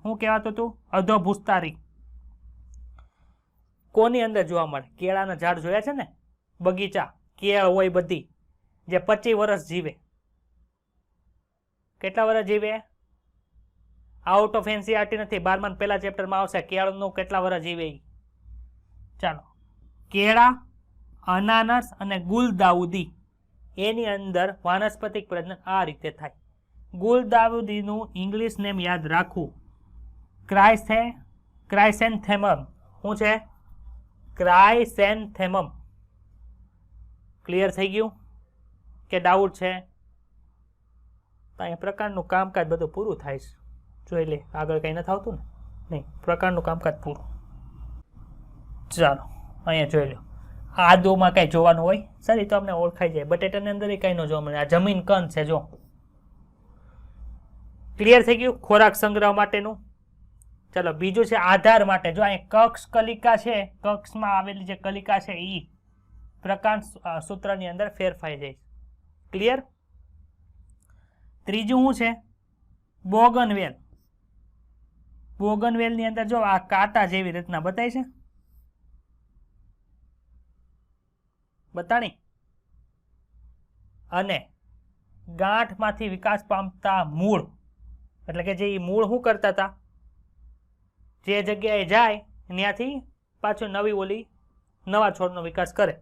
શું કહેવાતું હતું? અધોભૂસ્તારી. કોની અંદર જોવા મળે? કેળાના ઝાડ જોયા છે ને, બગીચા, કેળ હોય બધી, જે 25 વર્ષ જીવે. કેટલા વર્ષ જીવે? આઉટ ઓફ એનસીઆરટી નથી, 12મા પહેલા ચેપ્ટરમાં આવશે કેળનું કેટલા વર્ષ જીવે. ચાલો કેળા, અનાનસ અને ગુલદાઉદી એની અંદર વાનસ્પતિક પ્રજનન આ રીતે થાય. ગુલદાઉદીનું ઇંગ્લિશ નેમ યાદ રાખવું, ક્રાયસેન્થેમમ. શું છે? ક્રાયસેન્થેમમ. ક્લિયર થઈ ગયું કે ડાઉટ છે? તો અહીંયા પ્રકારનું કામકાજ બધું પૂરું થાય છે. જોઈ લે, આગળ કંઈ નથી આવતું ને? નહીં, પ્રકારનું કામકાજ પૂરું. ચાલો અહીંયા જોઈ લો. આદુમાં કંઈ જોવાનું હોય? સર એ તો અમને ઓળખાઈ જાય. બટેટાની અંદર કંઈ ન જોવા મળે. આ જમીન કંદ છે જો. ક્લિયર થઈ ગયું ખોરાક સંગ્રહ માટેનું. ચલો બીજું છે આધાર માટે. જો અહીં કક્ષ કલિકા છે, કક્ષમાં આવેલી જે કલિકા છે એ પ્રકાંડ સૂત્રની અંદર ફેરફાઈ જાય. ક્લિયર? ત્રીજું શું છે? બોગનવેલ. બોગનવેલની અંદર જો આ કાંટા જેવી રીતના બતાય છે, બતાણી, અને ગાંઠમાંથી વિકાસ પામતા મૂળ એટલે કે જે મૂળ શું કરતા હતા? જે જગ્યાએ જાય ત્યાંથી પાછું નવા છોડનો વિકાસ કરે.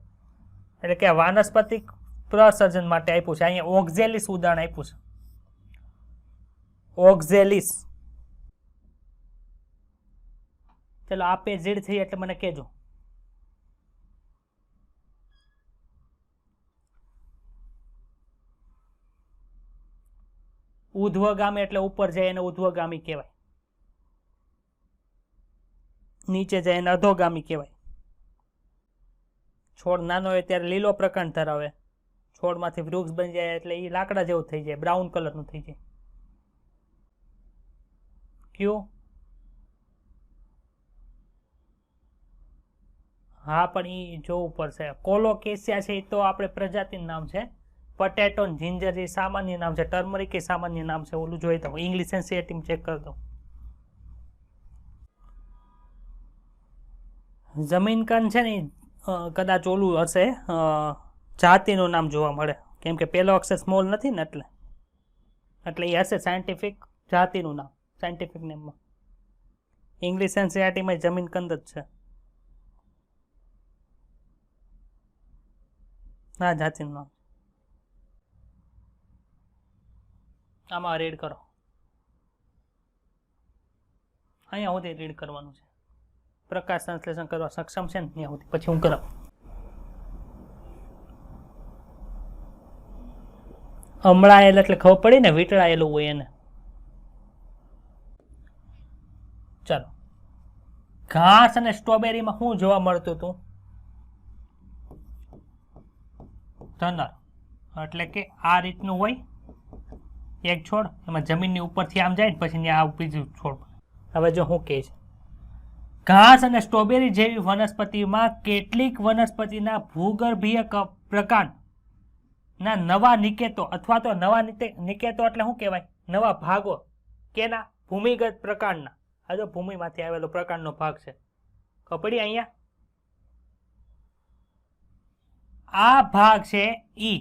એટલે કે વાનસ્પતિક પ્રસર્જન માટે આપ્યું છે. અહીંયા ઓક્ઝેલિસ ઉદાહરણ આપ્યું છે. ઓક્ઝેલિસ. ચલો આ પેજ રીડ થઈ એટલે મને કહેજો. ઉધ્વગામી એટલે ઉપર જાય એને ઉધ્વગામી કહેવાય. નીચે જાય એને અધોગામી કહેવાય. છોડ નાનો હોય ત્યારે લીલો પ્રકાંડ ધરાવે, છોડમાંથી વૃક્ષ બની જાય એટલે એ લાકડા જેવું થઈ જાય, બ્રાઉન કલરનું થઈ જાય. ક્યું? હા પણ એ જોવું પડશે. કોલોકેસિયા છે એ તો આપણે પ્રજાતિનું નામ છે. પટેટોન જિંજર એ સામાન્ય નામ છે. ટર્મરિક એ સામાન્ય નામ છે. ઓલું જોઈ દઉં, ઇંગ્લિશ એનસીઆરટી ચેક કરી દઉં. જમીન કન છે ને કદાચ ઓલું હશે, જાતિનું નામ જોવા મળે, કેમ કે પેલો અક્ષર સ્મોલ નથી ને એટલે એ હશે સાયન્ટિફિક જાતિનું નામ, સાયન્ટિફિક નેમમાં. ઇંગ્લિશ એનસીઆરટીમાં જમીન કંદ જ છે. હા, જાતિનું નામ. આમાં રીડ કરો, અહીંયા સુધી રીડ કરવાનું છે. પ્રકાશ સંશ્લેષણ કરવા સક્ષમ છે ને ત્યાં સુધી, પછી હું કરાવું. અમળાયેલ એટલે ખબર પડી ને, વીંટળાયેલું હોય એને. ચાલો ઘાસ અને સ્ટ્રોબેરીમાં શું જોવા મળતું હતું? રનર. એટલે કે આ રીતનું હોય એક છોડ, એમાં જમીનની ઉપરથી આમ જાય ને પછી ત્યાં બીજું છોડ. હવે જો હું કહે છે, ઘાસ અને સ્ટ્રોબેરી જેવી વનસ્પતિમાં કેટલીક વનસ્પતિના ભૂગર્ભીય પ્રકાંડના નવા નિકેતો અથવા તો નવા નિકેતો એટલે શું કહેવાય? નવા ભાગો. કેના? ભૂમિગત પ્રકાંડના. આ જો ભૂમિમાંથી આવેલો પ્રકાંડનો ભાગ છે, ખપડી અહીંયા. આ ભાગ છે ઈ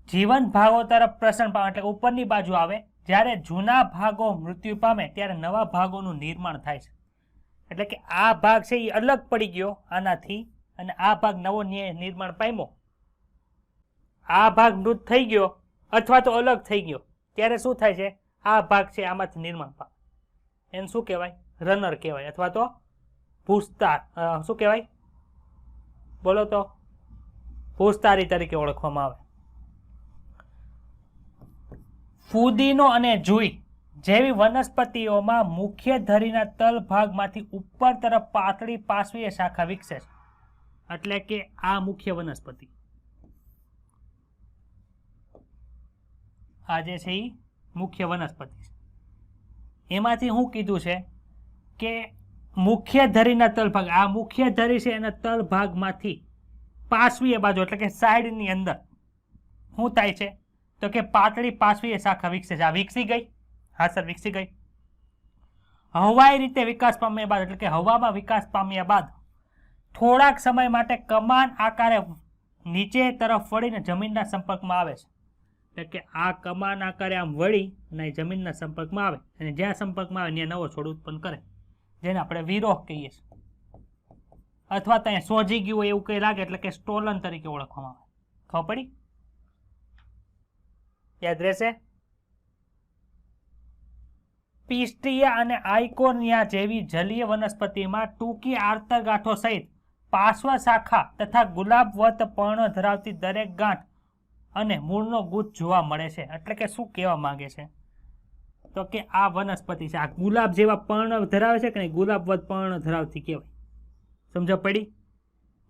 જીવંત ભાગો તરફ પ્રસરણ પામે, એટલે ઉપરની બાજુ આવે. જ્યારે જૂના ભાગો મૃત્યુ પામે ત્યારે નવા ભાગોનું નિર્માણ થાય છે. એટલે કે આ ભાગ છે એ અલગ પડી ગયો આનાથી, અને આ ભાગ નવો નિર્માણ પામ્યો. આ ભાગ મૃત થઈ ગયો અથવા તો અલગ થઈ ગયો ત્યારે શું થાય છે? આ ભાગ છે આમાંથી નિર્માણ પામે. એને શું કહેવાય? રનર કહેવાય, અથવા તો ભૂસ્તાર. શું કહેવાય? બોલો તો. ભૂસ્તારી તરીકે ઓળખવામાં આવે. ફૂદીનો અને જુઈ જેવી વનસ્પતિઓમાં મુખ્ય ધરીના તલ ભાગમાંથી ઉપર તરફ પાતળી પાર્શ્વીય શાખા વિકસે છે. એટલે કે આ મુખ્ય વનસ્પતિ, આ જે છે એ મુખ્ય વનસ્પતિ છે. એમાંથી શું કીધું છે કે મુખ્ય ધરીના તલ ભાગ, આ મુખ્ય ધરી છે એના તલ ભાગમાંથી પાર્શ્વીય બાજુ એટલે કે સાઈડની અંદર શું થાય છે? તો કે પાતળી પાર્શ્વીય શાખા વિકસે છે. આ વિકસી ગઈ. હા સર, વિકસી ગઈ. હવાઈ રીતે વિકાસ પામ્યા બાદ, એટલે કે હવામાં વિકાસ પામ્યા બાદ થોડાક સમય માટે કમાન આકારે નીચે તરફ વળીને જમીનના સંપર્કમાં આવે છે. એટલે કે આ કમાન આકારે આમ વળી અને જમીનના સંપર્કમાં આવે, અને જ્યાં સંપર્કમાં આવે ત્યાં નવો છોડ ઉત્પન્ન કરે, જેને આપણે વિરોહ કહીએ છીએ. અથવા ત્યાં સોજી ગયું એવું કંઈ લાગે એટલે કે સ્ટોલન તરીકે ઓળખવામાં આવે. ખબર પડી? યાદ રહેશે? પિસ્ટિયા અને આઇકોનિયા જેવી જલીય વનસ્પતિમાં ટૂંકી આંતરગાંઠો સહિત પાર્શ્વ શાખા તથા ગુલાબવત પર્ણ ધરાવતી દરેક ગાંઠ અને મૂળનો ગુચ્છ જોવા મળે છે. એટલે કે શું કહેવા માંગે છે? તો કે આ વનસ્પતિ છે, આ ગુલાબ જેવા પર્ણ ધરાવે છે કે નહીં, ગુલાબવત પર્ણ ધરાવતી કહેવાય. સમજ પડી?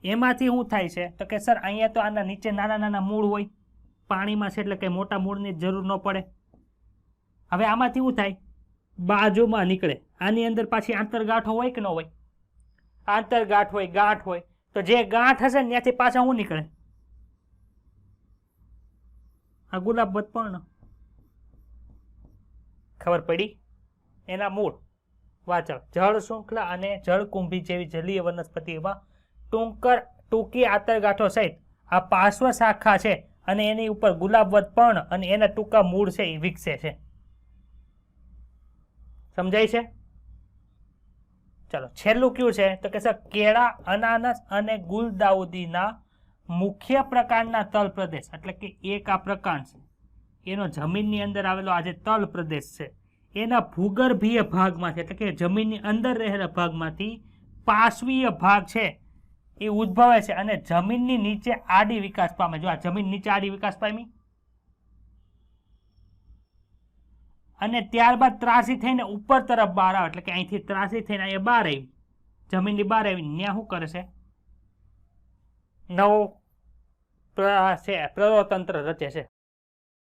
એમાંથી શું થાય છે? તો કે સર અહીંયા તો આના નીચે નાના નાના મૂળ હોય, પાણીમાં છે એટલે કંઈ મોટા મૂળની જરૂર ન પડે. હવે આમાંથી શું થાય? બાજુમાં નીકળે. આની અંદર પાછી આંતરગાંઠો હોય કે ન હોય? આંતરગાંઠ હોય, ગાંઠ હોય. તો જે ગાંઠ હશે ને ત્યાંથી પાછા શું નીકળે? આ ગુલાબવત પર્ણ. ખબર પડી? એના મૂળ. વાચક જળ શૃંખલા અને જળકુંભી જેવી જલીય વનસ્પતિઓમાં ટૂંકી આંતરગાંઠો સહિત આ પાર્શ્વ શાખા છે, અને એની ઉપર ગુલાબવત પર્ણ અને એના ટૂંકા મૂળ છે એ વિકસે છે. સમજાય છે? ચલો છેલ્લું કયું છે? તો કે સર કેળા, અનાનસ અને ગુલદાઉદીના મુખ્ય પ્રકારના તલ પ્રદેશ, એટલે કે એક આ પ્રકાંડ છે એનો જમીનની અંદર આવેલો આ જે તલ પ્રદેશ છે એના ભૂગર્ભીય ભાગમાંથી, એટલે કે જમીનની અંદર રહેલા ભાગમાંથી પાર્શ્વીય ભાગ છે એ ઉદ્ભવે છે અને જમીનની નીચે આડી વિકાસ પામે. જો આ જમીન નીચે આડી વિકાસ પામી અને ત્યારબાદ ત્રાસી થઈને ઉપર તરફ બહાર આવે, એટલે કે અહીંથી ત્રાસી થઈને અહીંયા બહાર આવી, જમીનની બહાર આવી, ત્યાં શું કરે છે? નવો પ્રતંત્ર રચે છે.